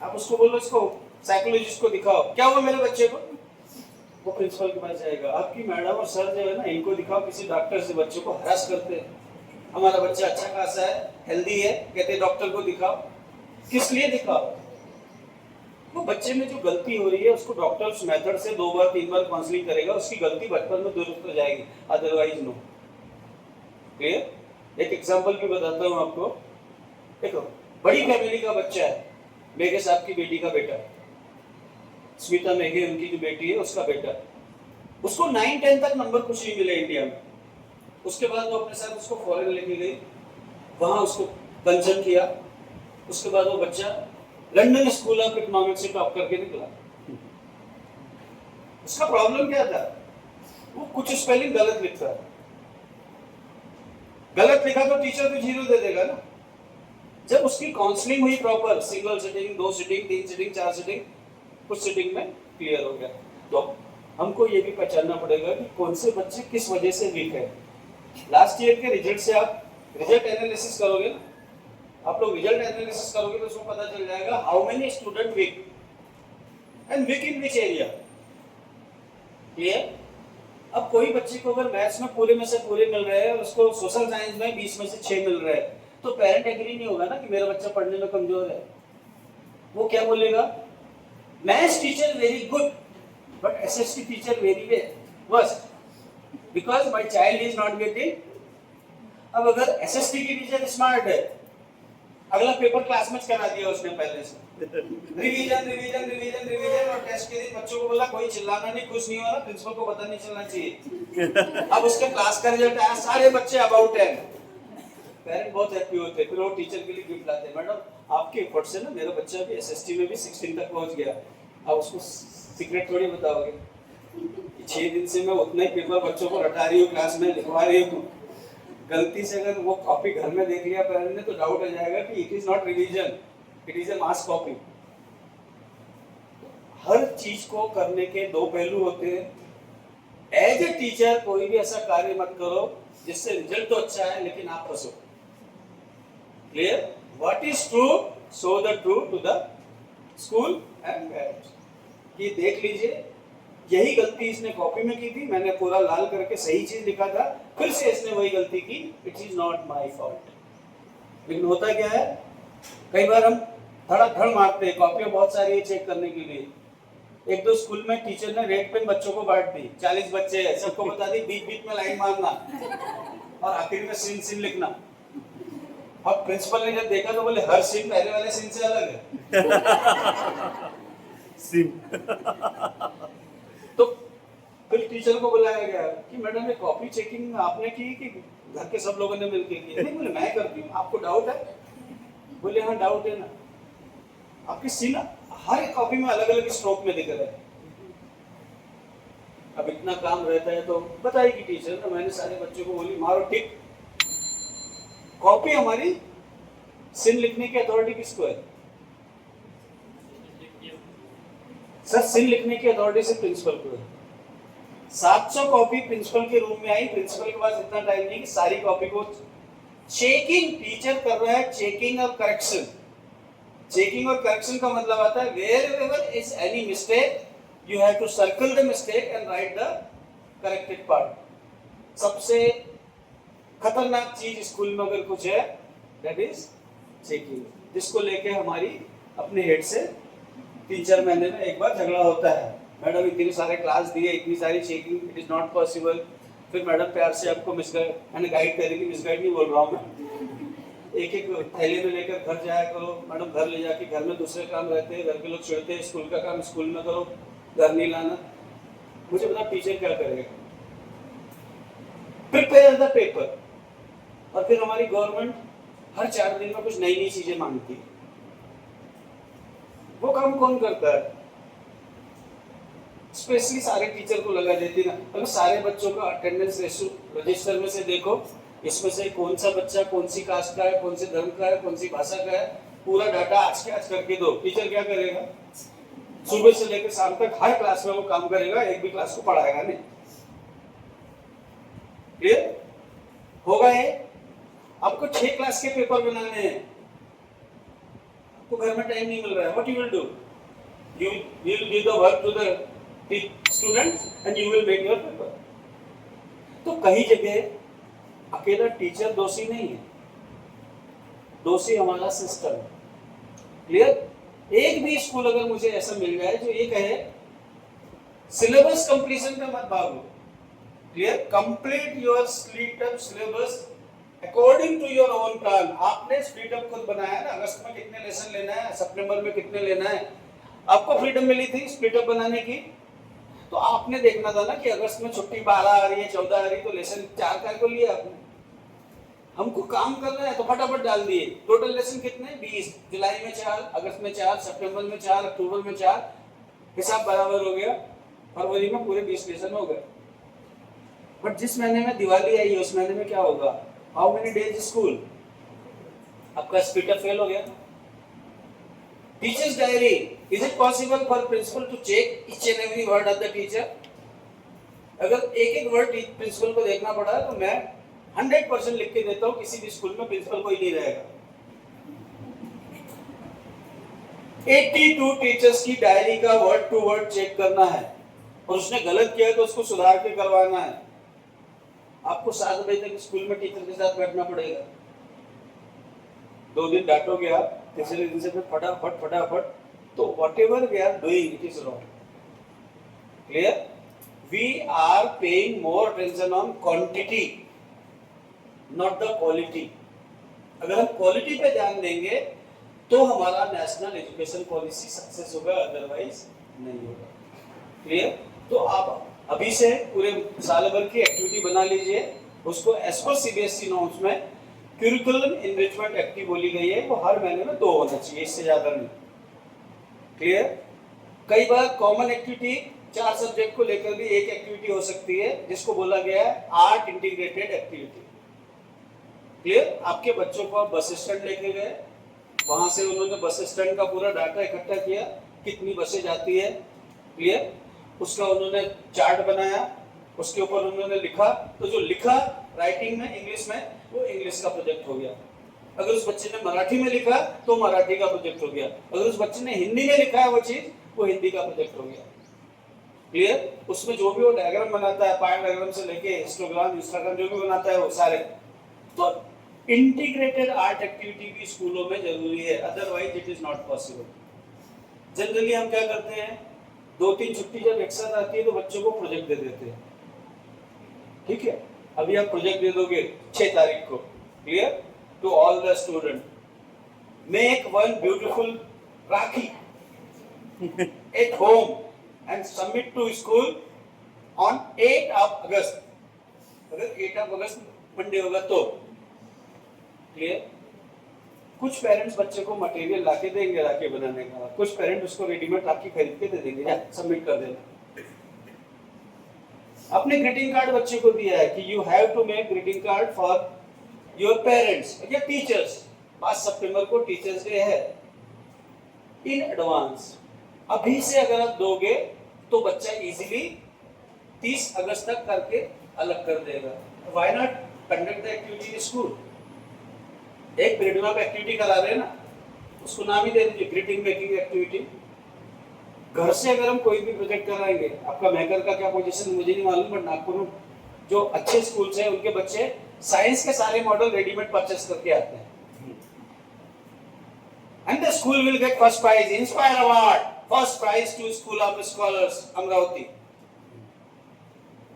आप उसको बोलो इसको साइकोलॉजिस्ट को दिखाओ, क्या हुआ मेरे बच्चे को, वो प्रिंसिपल के पास जाएगा। आपकी मैडम और सर जो है ना, इनको दिखाओ किसी डॉक्टर से, बच्चों को हरास करते हैं। हमारा बच्चा अच्छा खासा है, हेल्दी है, कहते डॉक्टर को दिखाओ। किस लिए दिखाओ? वो बच्चे में जो गलती हो रही है उसको डॉक्टर उस मेथड से 2 बार 3 बार काउंसलिंग करेगा, उसकी गलती बचपन में दुरुस्त हो जाएगी, अदरवाइज नो। क्लियर? एक एग्जांपल भी बताता हूँ आपको। देखो, बड़ी फैमिली का बच्चा है, मेघे साहब की बेटी का बेटा, स्मिता मेघे उनकी जो बेटी है उसका बेटा, उसको 9-10 तक नंबर कुछ नहीं मिले इंडिया में। उसके बाद वो अपने साथ उसको फॉरेन लेके गई, वहां उसको कंसर्न किया। उसके बाद वो बच्चा लंदन स्कूल ऑफ इकोनॉमिक्स से टॉप करके निकला। उसका प्रॉब्लम क्या था? वो कुछ स्पेलिंग गलत लिखता है, गलत लिखा तो टीचर तो 0 दे देगा ना। जब उसकी काउंसलिंग हुई proper, single sitting, 2 sitting, 3 sitting, 4 sitting, कुछ सिटिंग में क्लियर हो गया। तो हमको ये भी पहचानना पड़ेगा कि कौन से बच्चे किस वजह से वीक है। लास्ट ईयर के रिजल्ट से आप रिजल्ट एनालिसिस करोगे ना, आप लोग रिजल्ट एनालिसिस करोगे तो उसमें पता चल जाएगा how many student weak and weak in which area. Clear? अब कोई बच्चे को अगर मैथ्स में पूरे में से पूरे मिल रहे हैं और उसको सोशल साइंस में 20 में से 6 मिल रहे हैं, तो पेरेंट एग्री नहीं होगा ना कि मेरा बच्चा पढ़ने में कमजोर है। वो क्या बोलेगा? Maths teacher very good but SST teacher very worst because my child is not getting. अब अगर एसएसटी की टीचर स्मार्ट है, अगला पेपर क्लास में करा दिया उसने पहले से, रिवीजन रिवीजन रिवीजन रिवीजन, और टेस्ट के दिन बच्चों को बोला कोई चिल्लाना नहीं, कुछ नहीं होना, प्रिंसिपल को पता नहीं चलना चाहिए। अब उसके क्लास का रिजल्ट आया, सारे बच्चे अबाउट 10। पेरेंट बहुत हैप्पी होते हैं, फिर वो टीचर के लिए गिफ्ट लाते हैं, मैडम आपके एफर्ट से ना मेरा बच्चा भी एसएसटी में भी 16 तक पहुंच गया। अब उसको सीक्रेट थोड़ी बताओगे, 6 दिन से मैं उतना ही पेपर बच्चों को रटा रही हूँ, क्लास में लिखवा रही हूँ। गलती से अगर वो कॉपी घर में देख लिया पेरेंट ने तो डाउट हो जाएगा कि it is not revision, it is a mass copy. हर चीज को करने के 2 पहलू होते हैं। एज ए टीचर कोई भी ऐसा कार्य मत करो जिससे रिजल्ट तो अच्छा है लेकिन आप फंसो। Clear? What is true, show the true to the school and parents. ये देख लीजिए, यही गलती इसने कॉपी में की थी, मैंने पूरा लाल करके सही चीज लिखा था, फिर से इसने वही गलती की, it is not my fault. लेकिन होता क्या है, कई बार हम धड़ मारते हैं, कॉपियां बहुत सारी है चेक करने के लिए। 1-2 स्कूल में टीचर ने रेड पेन बच्चों को बांट दी, 40 बच्चे हैं, सबको बता दी बीच बीच में लाइन मारना और आखिर में सीन लिखना। अब प्रिंसिपल ने जब देखा तो बोले हर सीन पहले वाले सीन से अलग है। सीन तो फिर टीचर को बुलाया गया कि मैडम ये कॉपी चेकिंग आपने की कि घर के सब लोगों ने मिलकर की? नहीं, बोले मैं करती हूँ, आपको डाउट है? बोले हाँ डाउट है ना। आपकी सीन हर एक कॉपी में अलग अलग स्ट्रोक में दिख रहा है। अब इतना काम रहता है तो बताएगी टीचर, तो मैंने सारे बच्चों को बोली मारो टिक। कॉपी हमारी, सिन लिखने की अथॉरिटी किसको है? सर सिन लिखने की अथॉरिटी से प्रिंसिपल को है। 700 कॉपी प्रिंसिपल के रूम में आई। प्रिंसिपल के पास इतना टाइम नहीं कि सारी कॉपी को चेकिंग, टीचर कर रहा है चेकिंग और करेक्शन। चेकिंग और करेक्शन का मतलब आता है wherever is any mistake you have to circle the mistake and write the corrected part। सबसे खतरनाक चीज स्कूल में अगर कुछ है that is चेकिंग, जिसको लेके हमारी अपने हेड से 3-4 महीने में एक बार झगड़ा होता है। मैडम इतने सारे क्लास दिए, इतनी सारी checking, it is not possible. फिर मैडम प्यार से आपको मिसगाइड, मैंने गाइड करेगी, मिसगाइड नहीं बोल रहा हूँ मैं, एक एक थैले में लेकर घर जाया करो। मैडम घर ले जाके घर में दूसरे काम रहते हैं, घर के लोग चिढ़ते हैं, स्कूल का काम स्कूल में करो, घर नहीं लाना। मुझे पता टीचर क्या करेगा, प्रिपेयर द पेपर। और फिर हमारी गवर्नमेंट हर 4 दिन में कुछ नई नई चीजें मांगती है। वो काम कौन करता है? स्पेशली सारे टीचर को लगा देती ना। अगर सारे बच्चों का अटेंडेंस रजिस्टर में से देखो, इसमें से कौन सा बच्चा कौन सी कास्ट का है, कौन से धर्म का है, कौन सी भाषा का है, पूरा डाटा आज के आज करके दो। टीचर क्या करेगा? सुबह से लेकर शाम तक हर क्लास में वो काम करेगा, एक भी क्लास को पढ़ाएगा नहीं। क्लियर होगा ये? आपको 6 क्लास के पेपर बनाने हैं, आपको घर में टाइम नहीं मिल रहा है। What you will do? You will give the work to the students and you will make your paper. तो कई जगह अकेला टीचर दोषी नहीं है, दोषी हमारा सिस्टम। क्लियर? एक भी स्कूल अगर मुझे ऐसा मिल जाए जो ये कहे सिलेबस कंप्लीशन पे मत भागो। Clear? Complete your split up syllabus according to your own plan. आपने स्प्लिट अप खुद बनाया ना, अगस्त में कितने लेसन लेना है, सितंबर में कितने लेना है। आपको फ्रीडम मिली थी स्प्लिट अप बनाने की, तो आपने देखना था ना कि अगस्त में छुट्टी 12 आ रही है, 14 आ रही है, तो लेसन 4 का को लिया आपने। हमको काम करना है तो फटाफट डाल दिए। टोटल लेसन कितने? 20। जुलाई में 4, अगस्त में 4, सितंबर में 4, अक्टूबर में 4, हिसाब बराबर हो गया। फरवरी में पूरे 20 लेसन हो गए। बट जिस महीने में दिवाली आई है उस महीने में क्या होगा? How many days school? आपका स्प्लिट अप फेल हो गया। Teachers diary, is it possible for principal to check each and every word of the teacher? अगर एक एक वर्ड प्रिंसिपल को देखना पड़ा तो मैं 100% लिख के देता हूं, किसी भी स्कूल में प्रिंसिपल कोई नहीं रहेगा। 82 टीचर्स की डायरी का वर्ड टू वर्ड चेक करना है, और उसने गलत किया तो उसको सुधार के करवाना है। आपको 7 बजे तक स्कूल में टीचर के साथ बैठना पड़ेगा। 2 दिन डांटोगे आप, तीसरे दिन से फिर फटाफट फटाफट, तो whatever we are doing it is wrong. Clear? We are paying more attention on quantity, not the quality. अगर हम क्वालिटी पे ध्यान देंगे तो हमारा नेशनल एजुकेशन पॉलिसी सक्सेस होगा, अदरवाइज नहीं होगा। क्लियर? तो आप अभी से पूरे साल भर की एक्टिविटी बना लीजिए। उसको एज पर सीबीएसई नॉर्म्स में करिकुलम एनरिचमेंट एक्टिव बोली गई है, वो हर महीने में 2 होना चाहिए, इससे ज्यादा नहीं। क्लियर? कई बार कॉमन एक्टिविटी 4 सब्जेक्ट को लेकर भी एक एक्टिविटी हो सकती है, जिसको बोला गया है आर्ट इंटीग्रेटेड एक्टिविटी। क्लियर? आपके बच्चों को आप बस स्टैंड लेके गए, वहां से उन्होंने बस स्टैंड का पूरा डाटा इकट्ठा किया, कितनी बसें जाती है। क्लियर? उसका उन्होंने चार्ट बनाया, उसके ऊपर उन्होंने लिखा, तो जो लिखा राइटिंग में इंग्लिश में, वो इंग्लिश का प्रोजेक्ट हो गया। अगर उस बच्चे ने मराठी में लिखा तो मराठी का प्रोजेक्ट हो गया। अगर उस बच्चे ने हिंदी में लिखा है वो चीज, वो हिंदी का प्रोजेक्ट हो गया। क्लियर? उसमें जो भी वो डायग्राम बनाता है, पाई डायग्राम से लेके हिस्टोग्राम, इंस्टाग्राम जो भी बनाता है वो सारे, तो इंटीग्रेटेड आर्ट एक्टिविटी भी स्कूलों में जरूरी है, otherwise it is not possible. Generally हम क्या करते हैं, 2-3 छुट्टी जब एक साथ आती है तो बच्चों को प्रोजेक्ट दे देते हैं। ठीक है? अभी आप प्रोजेक्ट दे दोगे 6 तारीख को। Clear? To all the student, make one beautiful rakhi at home and submit to school on 8 August. अगर 8 अगस्त मंडे होगा तो। क्लियर? कुछ पेरेंट्स बच्चे को मटेरियल लाके देंगे राखी बनाने का, कुछ पेरेंट उसको रेडीमेड राखी खरीद के दे देंगे, या सबमिट कर देना। अपने ग्रीटिंग कार्ड बच्चे को दिया है कि you have to make greeting card for your parents या टीचर्स। 5 सितंबर को टीचर्स डे है, इन एडवांस अभी से अगर आप दोगे तो बच्चा इजीली 30 अगस्त तक करके अलग कर देगा। Why not conduct the activity in school? एक पीरियड में आप एक्टिविटी करा रहे हैं ना, उसको नाम ही दे दीजिए ग्रीटिंग मेकिंग एक्टिविटी। घर से अगर हम कोई भी प्रोजेक्ट कराएंगे, आपका मेकर का क्या पोजीशन मुझे नहीं मालूम, बट नागपुर जो अच्छे स्कूल्स हैं उनके बच्चे साइंस के सारे मॉडल रेडीमेड परचेस करके आते हैं। And the school will get first prize, Inspire Award, first prize to School of Scholars, Amravati.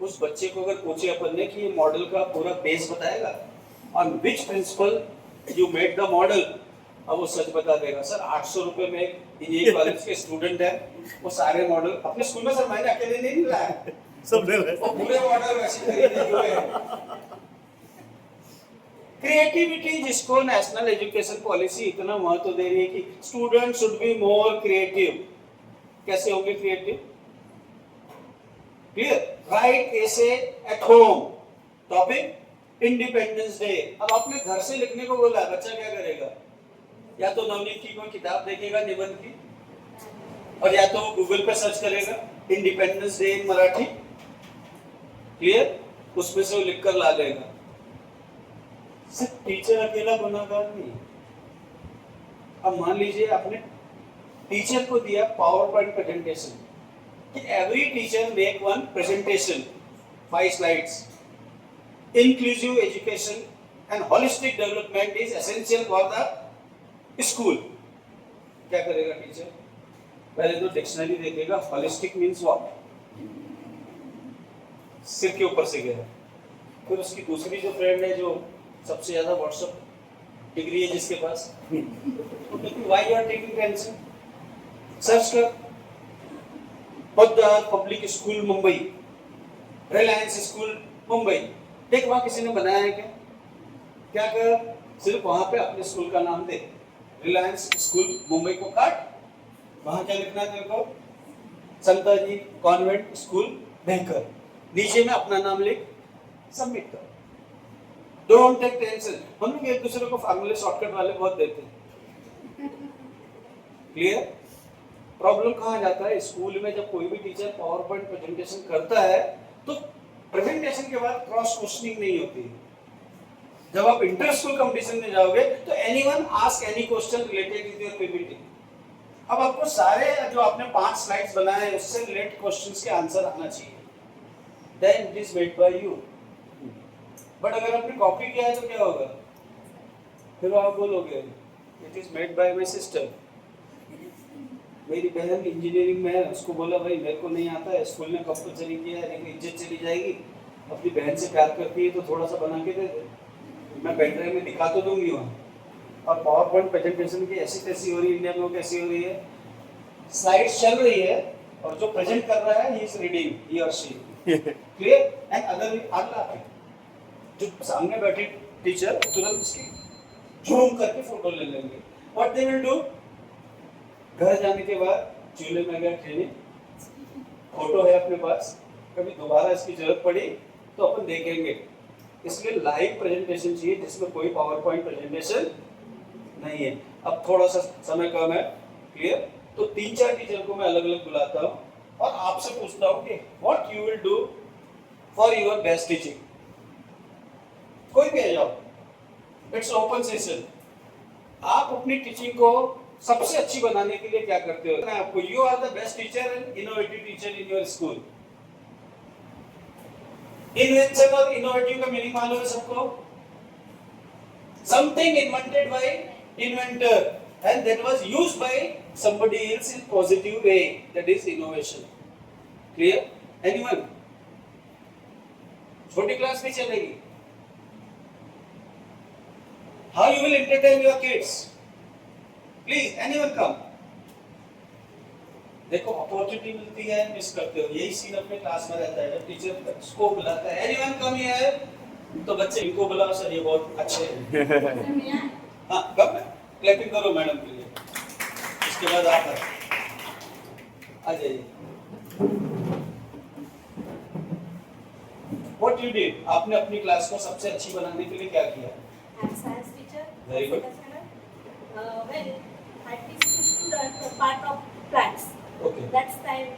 उस बच्चे को अगर पूछे अपन ने कि ये मॉडल का पूरा बेस बताएगा, on which principle you made the model, अब वो सच बता देगा। सर 800 रुपए में एक इंजीनियरिंग कॉलेज के स्टूडेंट है, वो सारे मॉडल अपने स्कूल में, सर मैंने अकेले नहीं लाया, सब ले रहे हैं। वो पूरे मॉडल वैसे खरीदे हुए हैं। क्रिएटिविटी, जिसको नेशनल एजुकेशन पॉलिसी इतना महत्व दे रही है कि student should be more creative, कैसे होंगे creative? Clear? Right essay at home, topic independence day. अब आपने घर से लिखने को बोला, बच्चा क्या करेगा? या तो नवनीत की कोई किताब देखेगा निबंध की, और या तो गूगल पे सर्च करेगा independence day in Marathi, clear? उसमें से वो लिख कर ला लेगा। सिर्फ टीचर अकेला गुनाहगार नहीं। अब मान लीजिए आपने टीचर को दिया पावर पॉइंट प्रेजेंटेशन कि every teacher make one presentation 5 slides, inclusive education and holistic development is essential for the school. क्या करेगा टीचर? पहले तो डिक्शनरी देखेगा, होलिस्टिक मींस व्हाट, सिर के ऊपर से गया। फिर उसकी दूसरी जो फ्रेंड है जो सबसे ज्यादा व्हाट्सएप डिग्री है जिसके पास, why you are taking tension, search कर Poddar public school Mumbai, Reliance school Mumbai, देख वहां किसी ने बनाया है क्या? क्या कर, सिर्फ वहां पे अपने स्कूल का नाम दे, रिलायंस स्कूल मुंबई को काट, वहां क्या लिखना है तेरे को? संताजी कॉन्वेंट स्कूल बैंकर, नीचे में अपना नाम लिख, सबमिट कर। Don't take tension. हम लोग एक दूसरे को फार्मूले शॉर्टकट वाले बहुत देते हैं, क्लियर? प्रॉब्लम कहाँ जाता है? स्कूल में जब कोई भी टीचर पावर पॉइंट प्रेजेंटेशन करता है तो प्रेजेंटेशन के बाद क्रॉस क्वेश्चनिंग नहीं होती है। जब आप इंटर स्कूल कंपटीशन में जाओगे तो anyone ask any question related with your PPT. अब आपको सारे जो आपने 5 स्लाइड्स बनाए हैं उससे रिलेटेड क्वेश्चंस के आंसर आना चाहिए, then it is made by you. But अगर आपने कॉपी किया है तो क्या होगा? फिर आप बोलोगे it is made bye my sister. मेरी बहन इंजीनियरिंग में है, उसको बोला भाई मेरे को नहीं आता है, स्कूल ने कंपलसरी किया है, लेकिन इज्जत चली जाएगी। अपनी बहन से प्यार करती है तो थोड़ा सा बना के दे दे, मैं पेन ड्राइव में दिखा तो दूंगी वहाँ। और पावर पॉइंट प्रेजेंटेशन की ऐसी तैसी हो रही है इंडिया में, वो कैसी हो रही है? स्लाइड्स चल रही है और जो प्रेजेंट कर रहा है ही इज रीडिंग, ही और she, clear? And other are laughing. जो सामने बैठे टीचर तुरंत उसकी झूम करके फोटो ले लेंगे। What they will do? घर जाने के बाद चूल्हे में गए ट्रेनिंग, फोटो है अपने पास, कभी दोबारा इसकी जरूरत पड़ी तो अपन देखेंगे। इसलिए लाइव प्रेजेंटेशन चाहिए जिसमें कोई पावर पॉइंट प्रेजेंटेशन नहीं है। अब थोड़ा सा समय कम है, क्लियर? तो 3-4 टीचर को मैं अलग अलग बुलाता हूँ और आपसे पूछता हूँ कि what you will do for your best teaching. कोई भी आ जाओ, इट्स ओपन सेशन। आप अपनी टीचिंग को सबसे अच्छी बनाने के लिए क्या करते हो? आपको you are the best teacher and innovative teacher in your school. Invention और इनोवेटिव का मीनिंग मालूम है सबको? Something invented by inventor and that was used by somebody else in positive way, that is innovation. Clear? Anyone? छोटी class में चलेगी। How you will entertain your kids? Please, anyone come. देखो opportunity मिलती है, miss करते हो। यही scene अपने क्लास में रहता है, जब टीचर को बुलाता है एनीवन कम हियर, तो बच्चे इनको बुलाओ, सर ये बहुत अच्छे हैं। हाँ कम है, करो मैडम के लिए। उसके बाद आप आ जाइए। What you did? आपने अपनी क्लास को सबसे अच्छी बनाने के लिए क्या किया? I'm science teacher. Very good. Well, I teach the students the part of plants. Okay. That's time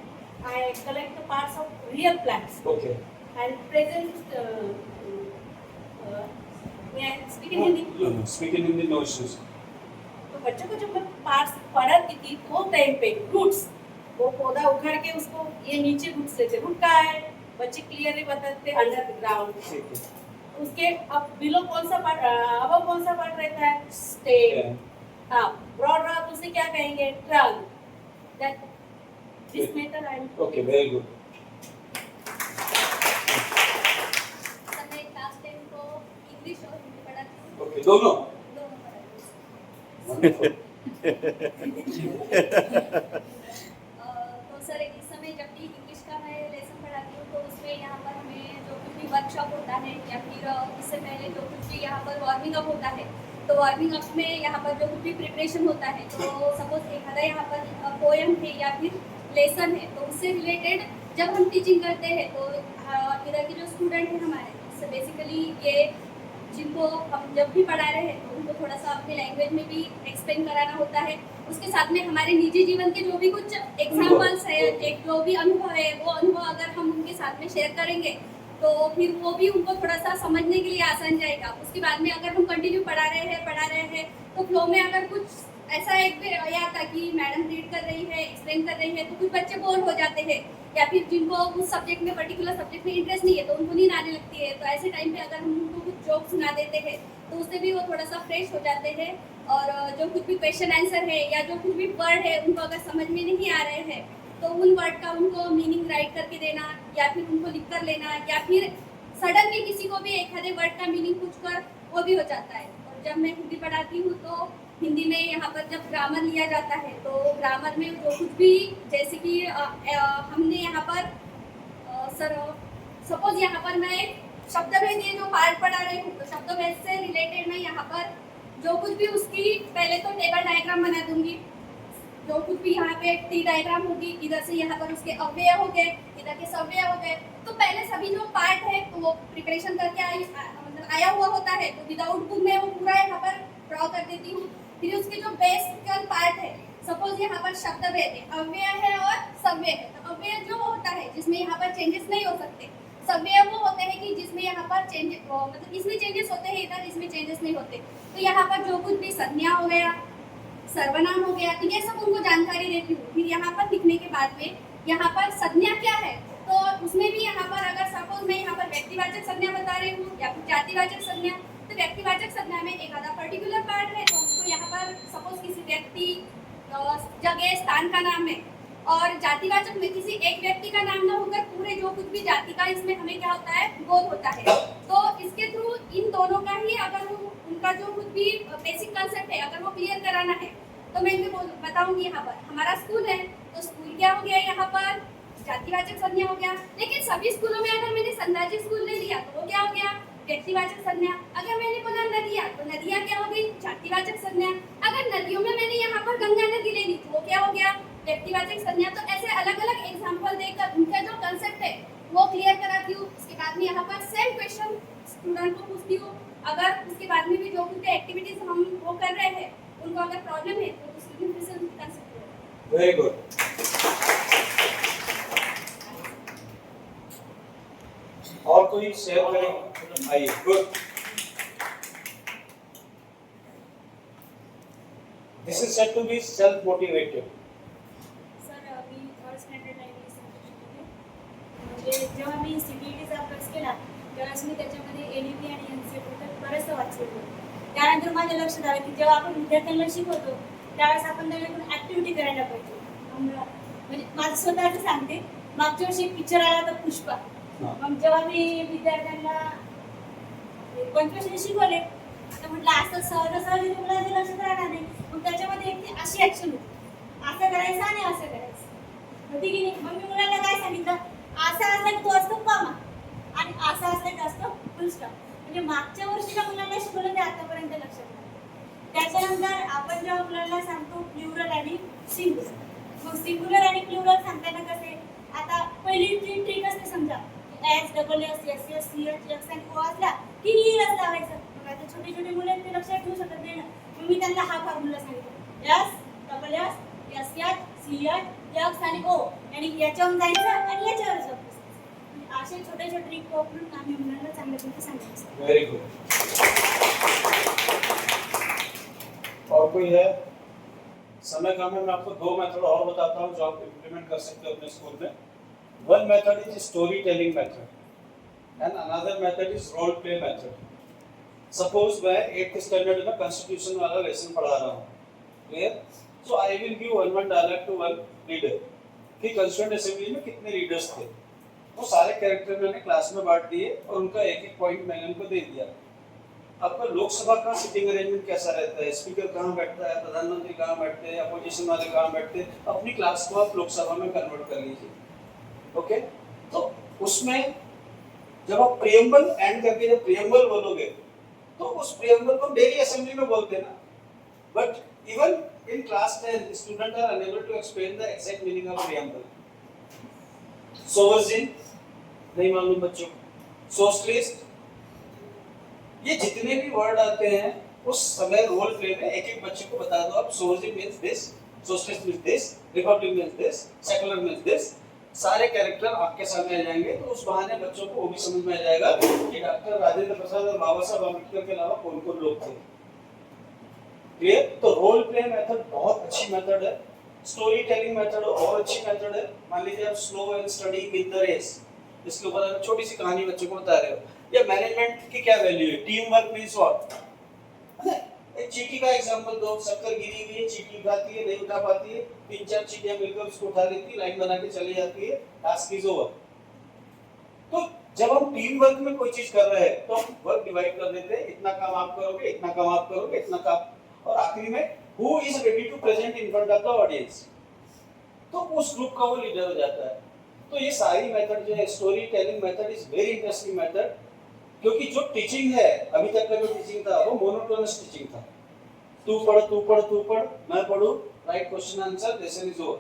I collect the parts of real plants Okay. and present. May I speak in Hindi? No, speak in Hindi, no issues. तो बच्चों को जब मैं parts पढ़ाती थी वो time पे roots, वो पौधा उखाड़ के उसको ये नीचे रूट्स लेते, रूट का है बच्चे क्लियरली बताते अंडरग्राउंड। ठीक है। उसके अब बिलो कौन सा पार्ट, अब कौन सा पार्ट रहता है, स्टेम। हाँ, ब्रॉड रहा तो उसे क्या कहेंगे, trunk. That this method I am okay, very good. मैं क्लास 10 को इंग्लिश और हिंदी पढ़ाती हूँ। ओके, दोनों वंडरफुल। तो सर इस समय जब भी इंग्लिश का मैं लेसन पढ़ाती हूँ तो उसमें यहाँ पर हमें जो कुछ भी वर्कशॉप होता है या फिर इससे पहले जो कुछ भी यहाँ पर वार्मिंग अप होता है, तो वार्मिंग अप में यहाँ पर जो कुछ भी प्रिपरेशन होता है, तो सपोज एक आधा यहाँ पर पोएम है या फिर लेसन है, तो उससे रिलेटेड जब हम टीचिंग करते हैं तो इधर के जो स्टूडेंट हैं हमारे, बेसिकली ये जिनको हम जब भी पढ़ा रहे हैं तो उनको थोड़ा सा अपने लैंग्वेज में भी एक्सप्लेन कराना होता है। उसके साथ में हमारे निजी जीवन के जो भी कुछ एग्जाम्पल्स है, एक जो भी अनुभव है, वो अनुभव अगर हम उनके साथ में शेयर करेंगे तो फिर वो भी उनको थोड़ा सा समझने के लिए आसान जाएगा। उसके बाद में अगर हम कंटिन्यू पढ़ा रहे हैं तो फ्लो में अगर कुछ ऐसा एक भी आया था कि मैडम रीड कर रही है, एक्सप्लेन कर रही है, तो कुछ बच्चे बोर हो जाते हैं या फिर जिनको उस सब्जेक्ट में पर्टिकुलर सब्जेक्ट में इंटरेस्ट नहीं है तो उनको नींद आने लगती है। तो ऐसे टाइम पे अगर हम उनको कुछ जोक सुना देते हैं तो उससे भी वो थोड़ा सा फ्रेश हो जाते हैं। और जो कुछ भी क्वेश्चन आंसर है या जो कुछ भी वर्ड है उनको अगर समझ में नहीं आ रहे हैं तो उन वर्ड का उनको मीनिंग राइट करके देना या फिर उनको लिख कर लेना या फिर सडनली किसी को भी एक आधे वर्ड का मीनिंग पूछ कर वो भी हो जाता है। और जब मैं हिंदी पढ़ाती हूँ तो हिंदी में यहाँ पर जब ग्रामर लिया जाता है तो ग्रामर में जो कुछ भी, जैसे कि हमने यहाँ पर सर सपोज यहाँ पर मैं शब्द भेद ये जो पार्ट पढ़ा रही हूँ तो शब्द भेद से रिलेटेड मैं यहाँ पर जो कुछ भी उसकी पहले तो टेबल डायग्राम बना दूंगी। जो कुछ भी यहाँ पे टी डायग्राम होगी, इधर से यहाँ पर उसके अव्यय हो गए, इधर के सव्यय हो गए। तो पहले सभी जो पार्ट है तो वो प्रिपरेशन करके मतलब आया हुआ होता है तो विदाउट बुक में वो पूरा यहाँ पर ड्रॉ कर देती हूँ। फिर उसके जो बेसिक पार्ट है, सपोज यहाँ पर शब्द भेद है, अव्यय है और सव्यय है। तो अव्यय जो होता है जिसमें यहाँ पर चेंजेस नहीं हो सकते, सव्यय वो होते हैं कि जिसमें यहाँ पर चेंजेस मतलब इसमें चेंजेस होते हैं, इधर इसमें चेंजेस नहीं होते। तो यहाँ पर जो कुछ भी संज्ञा हो गया, सर्वनाम हो गया, तो ये सब उनको जानकारी देती हूँ। फिर यहाँ पर लिखने के बाद में यहाँ पर संज्ञा क्या है तो उसमें भी यहाँ पर अगर सपोज मैं यहाँ पर व्यक्तिवाचक संज्ञा बता रही हूँ या फिर जातिवाचक संज्ञा, तो व्यक्तिवाचक संज्ञा में एक आधा पर्टिकुलर पार्ट है तो उसको यहाँ पर सपोज किसी व्यक्ति, जगह, स्थान का नाम है। और जातिवाचक में किसी एक व्यक्ति का नाम ना होकर पूरे जो कुछ भी जाति का इसमें हमें क्या होता है, बोध होता है। तो इसके थ्रू इन दोनों का ही अगर उनका जो कुछ भी बेसिक कंसेप्ट है अगर वो क्लियर कराना है तो मैं इनको बताऊंगी। यहाँ पर हमारा स्कूल है तो स्कूल क्या हो गया, यहाँ पर जातिवाचक संज्ञा हो गया। लेकिन सभी स्कूलों में अगर मैंने संदाजी स्कूल ले लिया तो वो क्या हो गया, व्यक्तिवाचक संज्ञा। अगर मैंने बोला नदियाँ तो नदियाँ क्या हो गई, जातिवाचक संज्ञा। अगर नदियों में मैंने यहाँ पर गंगा नदी ले ली तो वो क्या हो गया, व्यक्तिवाचक संज्ञा। तो ऐसे अलग अलग एग्जाम्पल देकर उनका जो कंसेप्ट है वो क्लियर कराती हूँ। उसके बाद में यहाँ पर सेम क्वेश्चन स्टूडेंट को पूछती हूँ। अगर उसके बाद में भी जो कुछ एक्टिविटीज हम वो कर रहे हैं उनको अगर प्रॉब्लम है तो स्टूडेंट फिर से कर सकते हैं। Very good. और कोई शेयर करें? आइए, good. This is said to be self motivated. Sir मी थर्ड स्टँडर्ड लायब्ररी म्हणजे जेव्हा मी CBETचा अभ्यास केला त्यावेळेस मी त्याच्यामध्ये NEP आणि NCERT बद्दल बरंचसं वाचलं। त्यानंतर माझ्या लक्षात आलं की जेव्हा आपण विद्यार्थ्यांना शिकवतो त्यावेळेस आपण त्यांच्याकडून ॲक्टिव्हिटी करायला पाहिजे। म्हणजे माझं स्वतःचं सांगते, मागच्या वर्षी एक पिक्चर आला होता पुष्पा। मग जेव्हा मी विद्यार्थ्यांना पंचवर्षी शिकवले तर म्हटलं असं सहजासहजी मुलांच्या लक्षात राहणार नाही। मग त्याच्यामध्ये एक अशी ॲक्शन होती, असं करायचं आणि असं करायचं होती की नाही। मग मी मुलांना काय सांगितलं, असं असलं की तो असतो कॉमा आणि असं असलं की असतो फुल स्टॉप। म्हणजे मागच्या वर्षीच्या मुलांना शिकवलं ते आतापर्यंत लक्षात नाही। त्याच्यानंतर सर आपण जेव्हा मुलांना सांगतो प्लुरल आणि सिंगुलर, मग सिंगुलर आणि प्लुरल सांगताना कसे, आता पहिली जी ट्रिक असते समजा S double S S S C H X आणि ओ असला की ईच लावायचं. मग आता छोटे छोटे मुलं ते लक्षात ठेवू शकत नाही ना, मग मी त्यांना हा फॉर्म्युला सांगितला S double S S H C H X आणि ओ आणि याच्यावर जायचं आणि याच्यावर जायचं. असे छोटे छोटे ट्रिक वापरून आम्ही मुलांना चांगल्यापैकी सांगायचं. Very good. और कोई है? समय कम है, मैं आपको 2 मेथड और बताता हूँ जो आप इम्प्लीमेंट कर सकते हो अपने स्कूल में. One method is storytelling method and another method is role play method. Suppose मैं 8th standard में constitution वाला लेसन पढ़ा रहा हूँ, clear? So I will give one dialogue to one leader. कि constituent assembly में कितने leaders थे? वो सारे कैरेक्टर मैंने क्लास में बांट दिए और उनका एक एक पॉइंट मैंने उनको दे दिया. आपका लोकसभा का सिटिंग अरेंजमेंट कैसा रहता है, स्पीकर कहाँ बैठता है, प्रधानमंत्री कहाँ बैठते हैं, अपोजिशन वाले कहाँ बैठते हैं, अपनी क्लास को आप लोकसभा में कन्वर्ट कर लीजिए. ओके, तो उसमें जब आप प्रियम्बल एंड करके जब प्रियम्बल बोलोगे तो उस प्रियम्बल को डेली असेंबली में बोलते हैं ना, but even in class 10 student are unable to explain the exact meaning of preamble. Sovereign नहीं मालूम बच्चों, सोशलिस्ट, ये जितने भी वर्ड आते हैं उस समय रोल प्ले में एक एक बच्चे को बता दो आप sovereign means this, socialist means this, republic means this, secular means this. सारे कैरेक्टर आपके सामने आ जाएंगे तो उस बहाने बच्चों को वो भी समझ में आ जाएगा कि डॉक्टर राजेंद्र प्रसाद और बाबा साहब अम्बेडकर के अलावा कौन कौन लोग थे. क्लियर? तो रोल प्ले मेथड बहुत अच्छी मेथड है. स्टोरी टेलिंग मेथड और अच्छी मेथड है. मान लीजिए आप slow and study with the race, इसके ऊपर आप छोटी सी कहानी बच्चों को बता रहे हो. या मैनेजमेंट की क्या वैल्यू है, टीम वर्क मींस व्हाट. एक चींटी का एग्जांपल दो, शक्कर गिरी हुई है, चींटी उठाती है, नहीं उठा पाती है, 3-4 चींटियां मिलकर उसको उठा लेती है, लाइन बना के चली जाती है, टास्क इज ओवर. तो जब हम टीम वर्क में कोई चीज कर रहे हैं तो हम वर्क डिवाइड कर देते हैं, इतना काम आप करोगे, इतना काम आप करोगे, इतना काम, और आखिरी में who is ready to present in front of the audience, तो उस ग्रुप का वो लीडर हो जाता है. तो ये सारी मेथड जो है, story telling method is very interesting method, क्योंकि जो टीचिंग है अभी तक का जो टीचिंग था वो मोनोटोनस टीचिंग था. तू पढ़ तू पढ़ तू पढ़, मैं पढ़ूं, right question answer, lesson is over.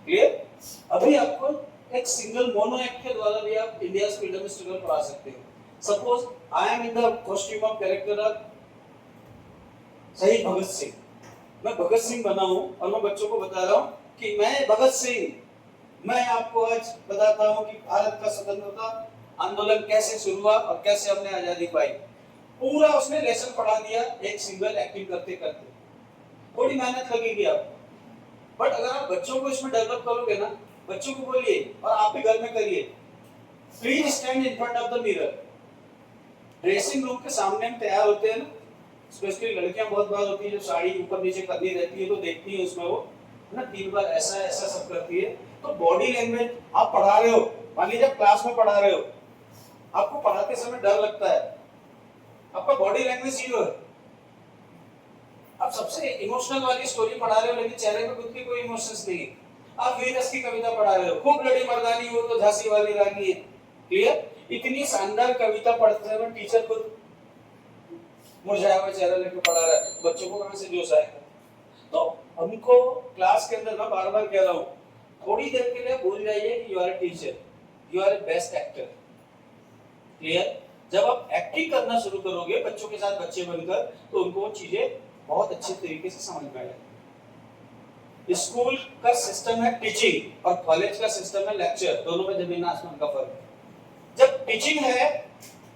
Clear? अभी आपको एक सिंगल मोनो एक्ट के द्वारा भी आप इंडिया फ्रीडम स्ट्रगल पढ़ा सकते हो. Suppose I am in the costume of character of शहीद भगत सिंह. मैं भगत सिंह बना हूं और मैं बच्चों को बता रहा हूं कि मैं भगत सिंह, मैं आपको आज बताता हूं कि भारत का स्वतंत्रता आंदोलन कैसे शुरू हुआ और कैसे हमने आजादी पाई. पूरा उसने लेसन पढ़ा दिया एक सिंगल एक्टिंग करते करते. थोड़ी मेहनत लगेगी आपको, बट अगर आप बच्चों को इसमें डेवलप करोगे ना, बच्चों को बोलिए और आप भी घर में करिए, please stand in front of the mirror. Dressing room के सामने हम तैयार होते हैं ना, स्पेशली लड़कियां बहुत बार होती है जो साड़ी ऊपर नीचे करनी रहती है तो देखती है उसमें वो है ना 3 बार ऐसा ऐसा सब करती है. तो बॉडी लैंग्वेज आप पढ़ा रहे हो, मान लीजिए आप क्लास में पढ़ा रहे हो, आपको पढ़ाते समय डर लगता है, आपका बॉडी लैंग्वेज जीरो है. आप सबसे इमोशनल वाली स्टोरी पढ़ा रहे हो लेकिन चेहरे पे खुद के कोई इमोशंस नहीं है. आप वीरस की कविता पढ़ा रहे हो, खूब लड़ी मर्दानी हो तो झांसी वाली रानी है. क्लियर? इतनी शानदार कविता पढ़ते समय टीचर खुद मुरझाया हुआ चेहरा लेके पढ़ा रहा है, बच्चों को कहां से जोश आएगा. तो हमको क्लास के अंदर मैं बार बार कह रहा हूँ, थोड़ी देर के लिए भूल जाइए कि you are a teacher, you are a best actor. Clear? जब आप एक्टिंग करना शुरू करोगे बच्चों के साथ बच्चे बनकर तो उनको वो चीजें बहुत अच्छे तरीके से समझ में आएगी. स्कूल का सिस्टम है टीचिंग और कॉलेज का सिस्टम है लेक्चर, दोनों में जमीन आसमान का फर्क है. जब टीचिंग है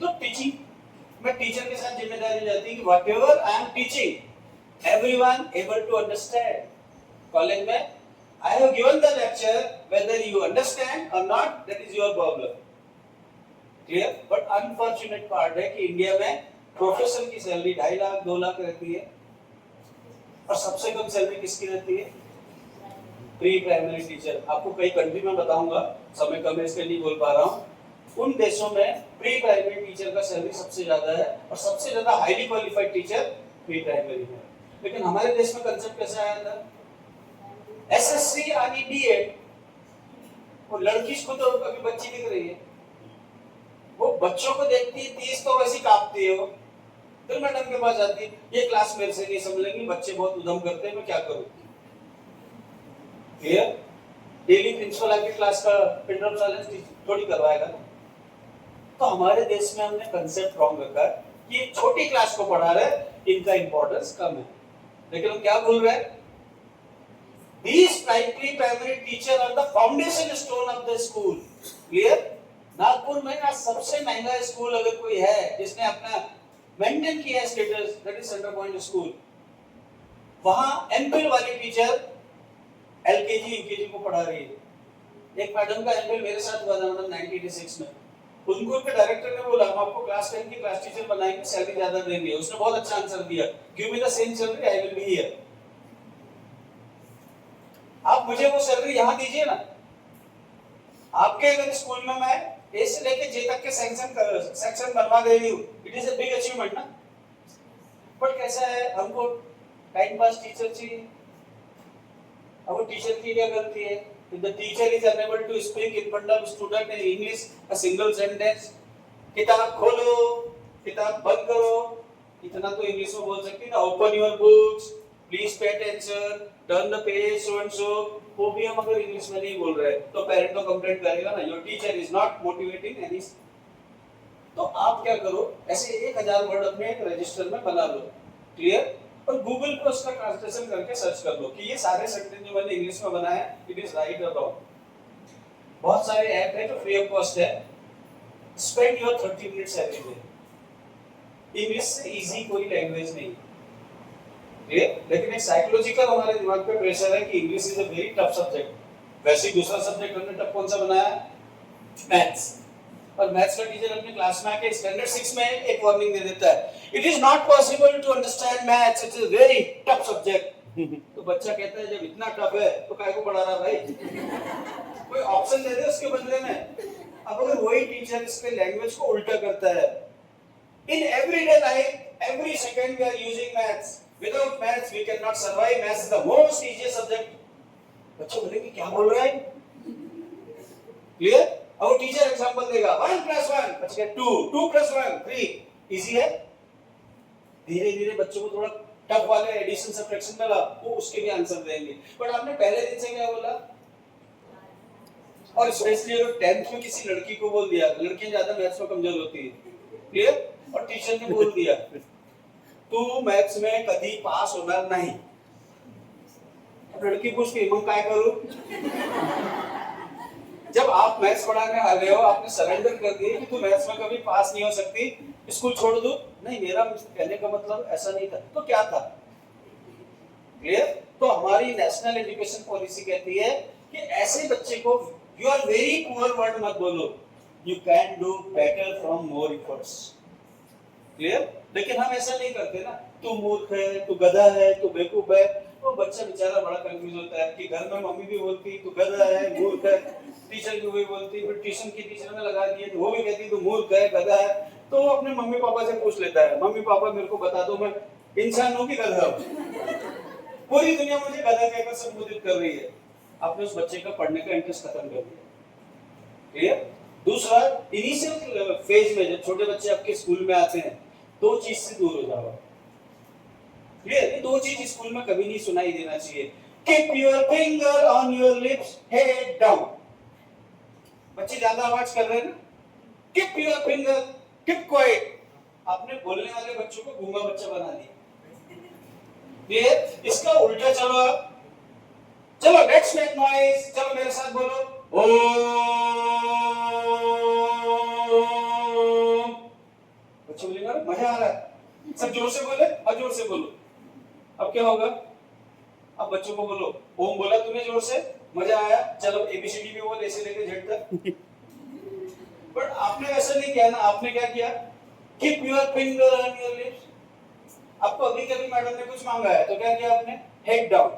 तो टीचिंग में टीचर के साथ जिम्मेदारी रहती है कि whatever I am teaching everyone able to understand. College में I have given the lecture, whether you understand or not that is your problem. Clear? But unfortunate part है कि इंडिया में प्रोफेसर की सैलरी 2.5 लाख 2 लाख रहती है और सबसे कम सैलरी किसकी रहती है? Pre primary teacher. आपको कई कंट्री में बताऊंगा, समय कम है इसके लिए बोल पा रहा हूँ. उन देशों में प्री प्राइमरी टीचर का सैलरी सबसे ज्यादा है और सबसे ज्यादा highly qualified teacher pre primary है. लेकिन हमारे देश में कंसेप्ट कैसा आया था? एसएससी यानी बीएड. वो लड़की को तो अभी बच्ची दिख रही है, वो बच्चों को देखती है 30 तो वैसी कांपती है वो. फिर मैडम के पास जाती है, ये क्लास मेरे से नहीं संभलेंगी, बच्चे बहुत उधम करते हैं, मैं क्या करूं? क्लियर? डेली प्रिंसिपल आके क्लास का पिन ड्रॉप साइलेंस थोड़ी करवाएगा ना। तो हमारे देश में हमने कंसेप्ट रॉन्ग रखा है कि ये छोटी क्लास को पढ़ा रहे, इनका इंपॉर्टेंस कम है। लेकिन हम क्या बोल रहे हैं? These primary teacher are the foundation stone of the school. Clear? Nagpur में ना सबसे महंगा स्कूल अगर कोई है जिसने अपना मेंटेन किया status, that is centre point school. वहां एमफिल वाली टीचर एलकेजी यूकेजी को पढ़ा रही है। एक मैडम का एमफिल मेरे साथ हुआ था मैडम 1986 में। उनको के डायरेक्टर ने बोला हम आपको क्लास 10 की क्लास टीचर बनाएंगे, सैलरी ज्यादा देंगे। उसने बहुत अच्छा आंसर दिया, give me the same salary I will be here. आप मुझे वो सैलरी यहां दीजिए ना। आपके अगर स्कूल में मैं ए से लेके जे तक के सेक्शन बनवा दे रही हूँ, it is a big achievement ना। बट कैसा है, हमको टाइम पास टीचर चाहिए। अब टीचर की क्या गलती है? If the teacher is unable to speak in front of student in English a single sentence, किताब खोलो, किताब बंद करो, इतना तो इंग्लिश में बोल सकती है ना। Open your books, please pay attention, turn the page so and so, वो भी हम अगर इंग्लिश में नहीं बोल रहे तो पेरेंट तो कंप्लेंट करेगा ना, your teacher is not motivating any। तो आप क्या करो, ऐसे 1000 वर्ड अपने एक रजिस्टर में बना लो, क्लियर? और गूगल पर उसका ट्रांसलेशन करके सर्च कर लो कि ये सारे सेंटेंस जो मैंने इंग्लिश में बनाए हैं, इट इज राइट और रॉन्ग। बहुत सारे ऐप है जो फ्री ऑफ कॉस्ट है। Spend your 30 minutes every day. English से इजी कोई लैंग्वेज नहीं है, लेकिन एक साइकोलॉजिकल हमारे दिमाग पे प्रेशर है कि English is a very tough subject. वैसे ही दूसरा सब्जेक्ट हमने टफ कौन सा बनाया है? मैथ्स। और मैथ्स का टीचर अपने क्लास में आके स्टैंडर्ड 6 में एक वार्निंग दे देता है, it is not possible to understand maths, it is a very tough subject. तो बच्चा कहता है जब इतना टफ है तो काय को पढ़ा रहा भाई? कोई ऑप्शन दे दे उसके बदले में। अब अगर वही टीचर इसके लैंग्वेज को उल्टा करता है, in everyday life every second we are using maths, without maths we can not survive, maths is the most easiest subject. बच्चे बोलेंगे क्या बोल रहा है? क्लियर? अब टीचर एग्जांपल देगा 1 + 1 बच्चे 2, 2 + 1 3, इजी है। धीरे धीरे बच्चों को थोड़ा टफ वाले एडिशन सब्ट्रैक्शन में ला, वो उसके भी आंसर देंगे। बट आपने पहले दिन से क्या बोला? और स्पेशली अगर 10th में किसी लड़की को बोल दिया, लड़कियां ज्यादा मैथ्स में कमजोर होती है, क्लियर? और टीचर ने बोल दिया तू मैथ्स में कभी पास होना नहीं। अब लड़की पूछती मैं क्या करूं? जब आप मैथ्स पढ़ाने आ गए हो, आपने सरेंडर कर दिया कि तू मैथ्स में कभी पास नहीं हो सकती, स्कूल छोड़ दो। नहीं, मेरा कहने का मतलब ऐसा नहीं था। तो क्या था? क्लियर? तो हमारी नेशनल एजुकेशन पॉलिसी कहती है कि ऐसे बच्चे को you are very poor word मत बोलो, you can do better from more efforts. Clear? लेकिन हम ऐसा नहीं करते ना, तू मूर्ख है, तू गधा है, तू बेवकूफ है। वो बच्चा बेचारा बड़ा कंफ्यूज होता है कि घर में मम्मी भी बोलती तू गधा है, मूर्ख है, टीचर भी वही बोलती, फिर ट्यूशन की टीचर में लगा दिए तो वो भी कहती तू मूर्ख है, गधा है। तो वो अपने मम्मी पापा से पूछ लेता है, मम्मी पापा मेरे को बता दो मैं इंसान हूं कि गधा हूं? पूरी दुनिया मुझे गधा कहकर संबोधित कर रही है। आपने उस बच्चे का पढ़ने का इंटरेस्ट खत्म कर दिया। क्लियर? दूसरा, इनिशियल फेज में जब छोटे बच्चे आपके स्कूल में आते हैं, 2 चीज से दूर हो जाओ। क्लियर? ये 2 चीज स्कूल में कभी नहीं सुनाई देना चाहिए। Keep your finger on your lips, head down. बच्चे ज्यादा आवाज कर रहे हैं ना, keep your finger, keep quiet. आपने बोलने वाले बच्चों को गूंगा बच्चा बना दिया। क्लियर? इसका उल्टा चलो आप, चलो लेट्स मेक नॉइज, चलो मेरे साथ बोलो ओम। बच्चे बोलेंगे मजा आ रहा है, सब जोर से बोले और जोर से बोलो। अब क्या होगा? अब बच्चों को बोलो ओम, बोला तूने जोर से, मजा आया, चलो एबीसीडी भी बोल ऐसे लेके झट तक। बट आपने वैसा नहीं किया ना, आपने क्या किया? Keep your finger on your lips. आपको अभी कभी मैडम ने कुछ मांगा है तो क्या किया आपने? Head down.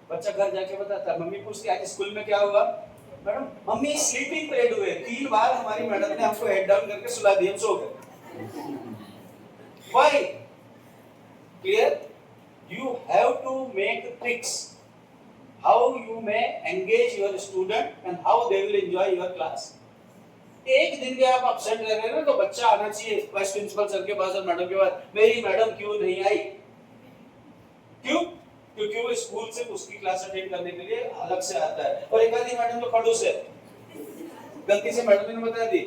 बच्चा घर जाके बताता है, मम्मी पूछती आज स्कूल में क्या हुआ? मैडम मम्मी स्लीपिंग पीरियड हुए, 3 बार हमारी मैडम ने हमको हेड डाउन करके सुला दिया, हम सो गए। Why? Clear? You have to make tricks how you may engage your student and how they will enjoy your class. एक दिन भी आप absent रह रहे हैं ना तो बच्चा आना चाहिए वाइस प्रिंसिपल सर के पास और मैडम के पास, मेरी मैडम क्यों नहीं आई? क्यों? क्योंकि वो स्कूल से उसकी क्लास अटेंड करने के लिए अलग से आता है। और एक आधी मैडम तो खड़ूस है, गलती से मैडम ने बता दी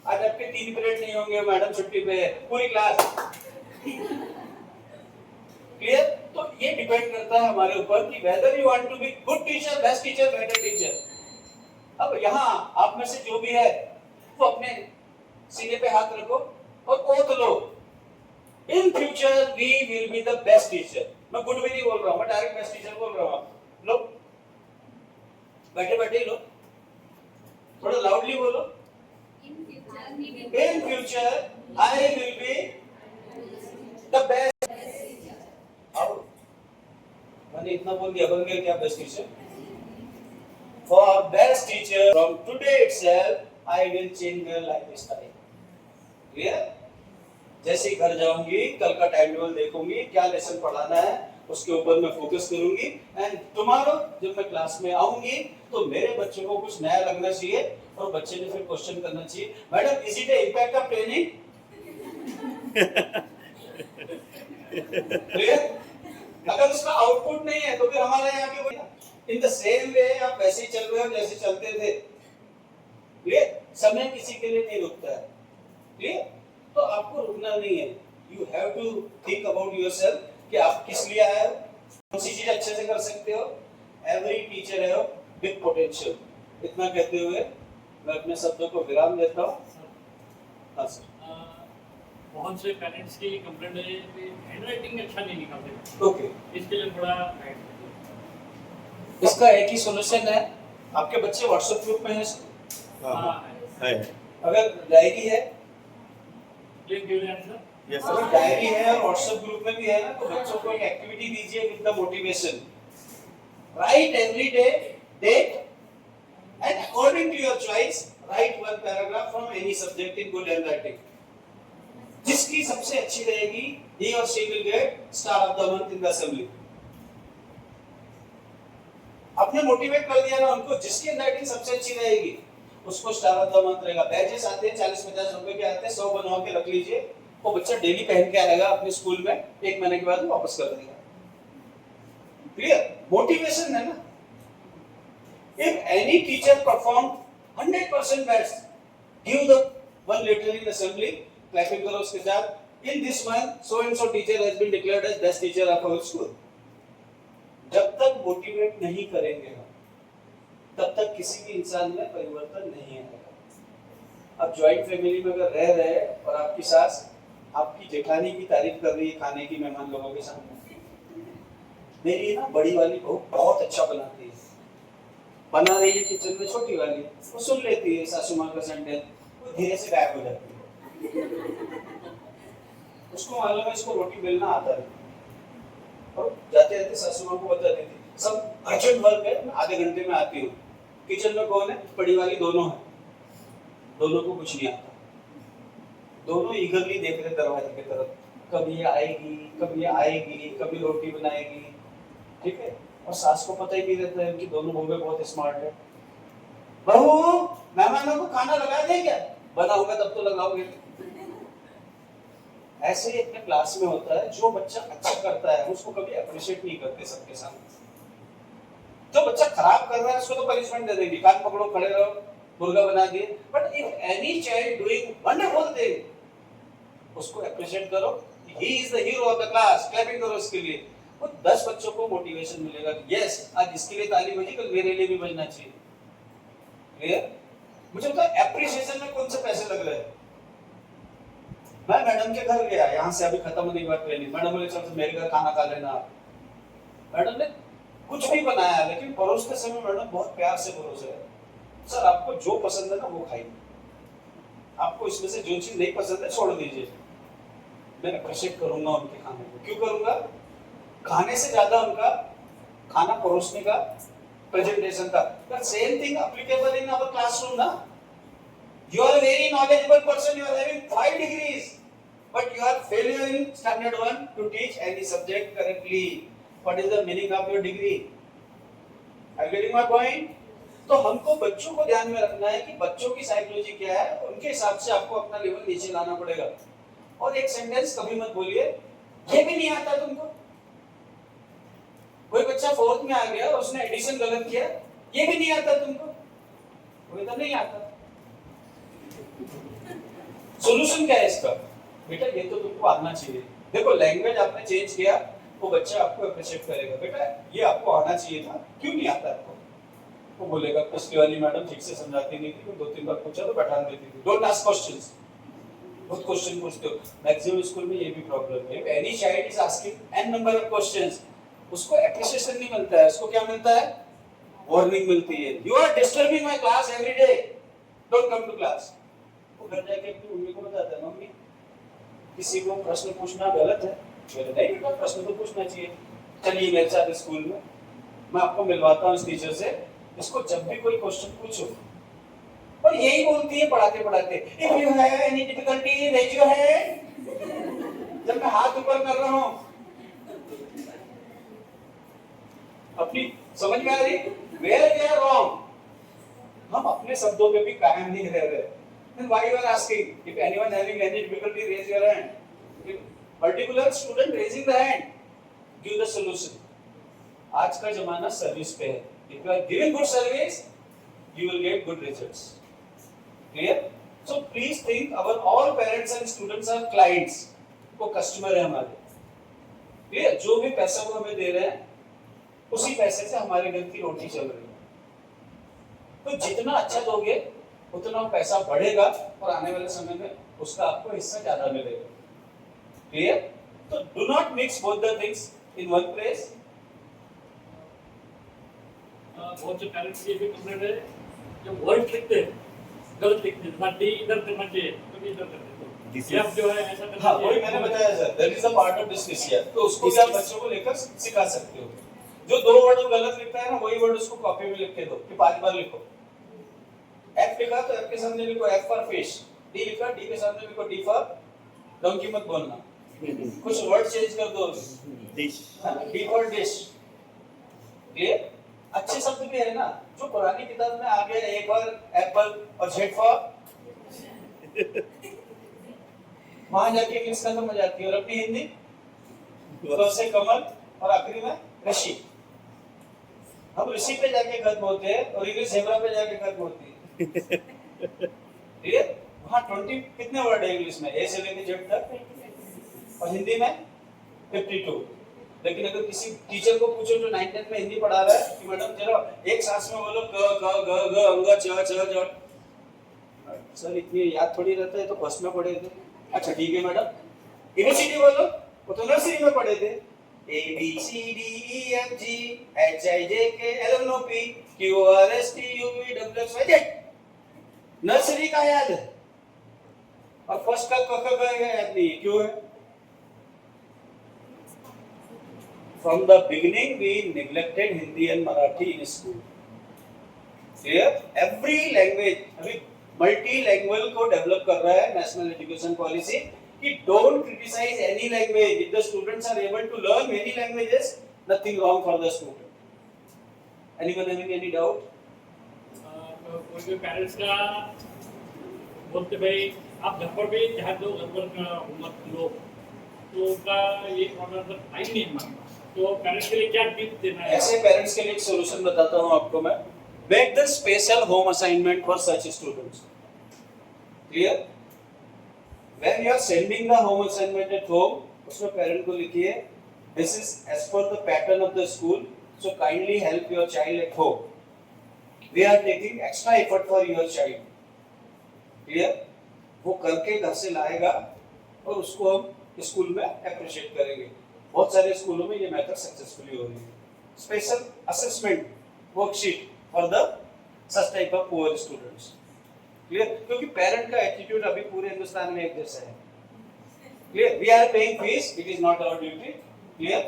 आज आपके 3 पीरियड नहीं होंगे, मैडम छुट्टी पे है, पूरी क्लास। क्लियर? तो ये डिपेंड करता है हमारे ऊपर कि whether you want to be good teacher, best teacher, better teacher. अब यहाँ आप में से जो भी है वो अपने सीने पे हाथ रखो और ओथ लो, in future we will be the best teacher. मैं गुड भी नहीं बोल रहा हूँ, मैं डायरेक्ट बेस्ट टीचर बोल रहा हूँ। लो बैठे बैठे ही लो, थोड़ा लाउडली बोलो, in future I will be the best। अब मैंने इतना बोल दिया, बन गया क्या best teacher? For best teacher from today itself I will change your lifestyle। Clear? जैसे ही घर जाऊंगी कल का टाइम टेबल देखूंगी, क्या लेसन पढ़ाना है उसके ऊपर मैं फोकस करूंगी, एंड टुमारो जब मैं क्लास में आऊंगी तो मेरे बच्चों को कुछ नया लगना चाहिए और बच्चे ने फिर क्वेश्चन करना चाहिए, madam is it A impact of training? अगर उसका आउटपुट नहीं है तो फिर हमारे यहाँ के इन द सेम वे आप वैसे ही चल रहे हो जैसे चलते थे। क्लियर? समय किसी के लिए नहीं रुकता है। क्लियर? तो आपको रुकना नहीं है, you have to think about yourself कि आप किस लिए आए हो, कौन सी चीज अच्छे से कर सकते हो। एवरी टीचर है बिग पोटेंशियल। इतना कहते हुए मैं अपने शब्दों को विराम देता हूँ। हाँ सर। बहुत से पेरेंट्स की कंप्लेंट है कि हैंडराइटिंग अच्छा नहीं निकालते। ओके, इसके लिए थोड़ा गाइड करिए। इसका एक ही सॉल्यूशन है, आपके बच्चे व्हाट्सएप ग्रुप में हैं? हाँ है। अगर डायरी है, प्लीज गिव आंसर। यस अगर सर। डायरी है और व्हाट्सएप ग्रुप में भी है ना तो बच्चों को एक एक्टिविटी दीजिए with the motivation. Right every day date and according to your choice write one paragraph from any subject in good handwriting। जिसकी सबसे अच्छी रहेगी he or she will get star of the month in the assembly। आपने motivate कर दिया ना उनको, जिसकी हैंडराइटिंग सबसे अच्छी रहेगी उसको स्टार ऑफ द मंथ रहेगा। बैचेस आते हैं 40-50 रुपए के आते हैं, 100 बनवा के रख लीजिए, वो बच्चा डेली पहन के आएगा अपने स्कूल में, 1 महीने के बाद वापस कर देगा। क्लियर? मोटिवेशन है ना। If any teacher perform 100% best, give the one letter in assembly, clapping करो उसके साथ, in this month so and so teacher has been declared as best teacher of our school। जब तक मोटिवेट नहीं करेंगे हम तब तक किसी भी इंसान में परिवर्तन नहीं आएगा। अब ज्वाइंट फैमिली में अगर रह रहे हैं और आपकी सास आपकी जेठानी की तारीफ कर रही है खाने की मेहमान लोगों के सामने, मेरी ना बड़ी वाली बहू बहुत अच्छा बनाती है, बना रही है किचन में छोटी वाली, वो सुन लेती है सासू माँ का सेंटेंस, वो धीरे से गायब हो जाती है। उसको मालूम है इसको रोटी बेलना आता है, और जाते जाते सासू माँ को बता देती सब अर्जेंट वर्क है, मैं आधे घंटे में आती हूँ। किचन में कौन है? बड़ी वाली दोनों है, दोनों को कुछ नहीं आता, दोनों ईगरली देख रहे दरवाजे की तरफ, कभी ये आएगी कभी ये आएगी कभी रोटी बनाएगी। ठीक है? और सास को पता ही नहीं रहता है कि दोनों बहुएं बहुत स्मार्ट है। बहू मेहमानों को खाना लगा दे क्या? बना होगा तब तो लगाओगे। ऐसे ही अपने क्लास में होता है, जो बच्चा अच्छा करता है उसको कभी अप्रिशिएट नहीं करते सबके सामने। जो बच्चा खराब कर रहा है उसको तो पनिशमेंट दे देंगे, कान पकड़ो खड़े रहो, मुर्गा बना दिए। But if any child doing wonderful thing उसको अप्रिशिएट करो, he is the hero of the class, clapping करो उसके लिए। वो 10 बच्चों को मोटिवेशन मिलेगा कि यस आज इसके लिए ताली बजी, कल मेरे लिए भी बजना चाहिए। क्लियर? मुझे बता एप्रिसिएशन में कौन से पैसे लग रहे हैं? मैं मैडम के घर गया, यहाँ से अभी खत्म नहीं हुआ ट्रेनिंग, मैडम बोले चलो मेरे घर खाना खा लेना। मैडम ने कुछ भी बनाया लेकिन परोसते समय मैडम बहुत प्यार से परोस रहे, सर आपको जो पसंद है ना वो खाइए, आपको इसमें से जो चीज नहीं पसंद है छोड़ दीजिए। मैं अप्रिशिएट करूंगा उनके खाने को। क्यों करूंगा? खाने से ज्यादा उनका खाना परोसने का, प्रेजेंटेशन का। But same thing applicable in our classroom ना। You are a very knowledgeable person, you are having 5 degrees, but you are failure in standard 1 to teach any subject correctly. What is the meaning of your degree? Are you getting my point? तो हमको बच्चों को ध्यान में रखना है कि बच्चों की साइकोलॉजी क्या है, उनके हिसाब से आपको अपना लेवल नीचे लाना पड़ेगा। और एक सेंटेंस कभी मत बोलिए ये भी नहीं आता तुमको। कोई बच्चा 4th में आ गया और उसने एडिशन गलत किया, ये भी नहीं आता तुमको, कोई तो नहीं आता। सॉल्यूशन क्या है इसका? बेटा ये तो तुमको आना चाहिए। देखो लैंग्वेज आपने चेंज किया, वो बच्चा आपको अप्रिशिएट करेगा, बेटा ये आपको आना चाहिए था, क्यों नहीं आता आपको? वो बोलेगा पिछली वाली मैडम ठीक से समझाती नहीं थी, 2-3 बार पूछा तो बैठा देती थी। Don't ask questions. बहुत क्वेश्चन पूछते हो, मैक्सिमम स्कूल में ये भी प्रॉब्लम है। Any child is asking an number of questions, उसको एप्रिसिएशन नहीं मिलता है, उसको क्या मिलता है? वार्निंग मिलती है। You are disturbing my class every day, don't come to class. वो घर जाके अपनी मम्मी को बताता है, मम्मी किसी को प्रश्न पूछना गलत है। बोले नहीं बेटा प्रश्न तो पूछना चाहिए, चलिए मेरे साथ स्कूल में, मैं आपको मिलवाता हूँ इस टीचर से, इसको जब भी कोई क्वेश्चन पूछो। और यही बोलती है पढ़ाते पढ़ाते, if you have any difficulty raise your hand. जब मैं हाथ ऊपर कर रहा हूँ, अपनी समझ में आ रही वेयर वी आर रॉन्ग, हम अपने शब्दों पे भी कायम नहीं रह रहे। Then why you are asking? If anyone having any difficulty, raise your hand. If particular student raising the hand, give the solution. आज का जमाना सर्विस पे है। If you are giving good service, you will get good results. Clear? So please think our all parents and students are clients. वो customer है हमारे। Clear? जो भी पैसा वो हमें दे रहे हैं, उसी पैसे से हमारे घर की रोटी चल रही है। तो जितना अच्छा दोगे उतना पैसा बढ़ेगा और आने वाले समय में उसका आपको हिस्सा ज्यादा मिलेगा। क्लियर? तो do not mix both the things in one place. बहुत से पेरेंट्स ये भी कंप्लेंट है, जो वर्ड लिखते हैं गलत लिखते हैं, डी इधर करना चाहिए तो इधर कर देते हैं, जो है ऐसा करना हाँ चाहिए। वही मैंने बताया sir, that is a part of this here. तो उसको भी आप बच्चों को लेकर सिखा सकते हो। जो 2 वर्ड गलत लिखता है ना, वही वर्ड उसको कॉपी में लिख के दो कि 5 बार लिखो। F लिखा तो F के सामने लिखो F फॉर फिश, D लिखा D के सामने लिखो D फॉर डोंकी, मत बोलना। कुछ वर्ड चेंज कर दो, dish, D for dish. Clear? अच्छे शब्द भी है ना, जो पुरानी किताब में आ गए, A फॉर एप्पल और Z फॉर, वहां जाके इंग्लिश का समझ आती है। और अपनी हिंदी क से कमल और आखिरी में ऋषि। हम ऋषि पे जाके खत्म होते हैं और इंग्लिश जेब्रा पे जाके खत्म होती है। ठीक है? वहाँ 20 कितने वर्ड है इंग्लिश में, ए से लेके जेड तक, और हिंदी में 52। लेकिन अगर किसी टीचर को पूछो जो 9th में हिंदी पढ़ा रहा है कि मैडम जरा एक सांस में बोलो क ख ग घ अंग च छ ज, सर इतनी याद थोड़ी रहता है, तो फर्स्ट में पढ़े थे। अच्छा ठीक है मैडम, एबीसीडी बोलो, वो तो नर्सरी में पढ़े थे। A B C D E F G H I J K L M N O P Q R S T U V W X Y Z। Nursery का याद है और फर्स्ट का क ख ग याद नहीं है, क्यों है? From the beginning we neglected Hindi and Marathi in school. Clear? Every language अभी मल्टीलैंग्वेज को डेवलप कर रहा है नेशनल एजुकेशन पॉलिसी कि don't criticize any language. If the students are able to learn many languages, nothing wrong for the student. Anyone having any doubt? कोई parents का बोलते भाई आप घर पर भी ध्यान दो, घर पर होमवर्क लो, तो उनका ये प्रॉब्लम टाइम नहीं है, तो पेरेंट्स के लिए क्या टिप देना है? ऐसे पेरेंट्स के लिए एक सॉल्यूशन बताता हूँ आपको मैं। Make the special home assignment for such students. Clear? When you are sending the home assignment at home, उसमें पेरेंट को लिखिए this is as per the pattern of the school, so kindly help your child at home. We are taking extra effort for your child. Clear? वो करके घर से लाएगा और उसको हम स्कूल में अप्रिशिएट करेंगे। बहुत सारे स्कूलों में ये मेथड सक्सेसफुली हो रही है। Special assessment worksheet for the such type of poor students. Clear? क्योंकि पेरेंट का एटीट्यूड अभी पूरे हिंदुस्तान में एक जैसा है। Clear? We are paying fees, it is not our duty. Clear?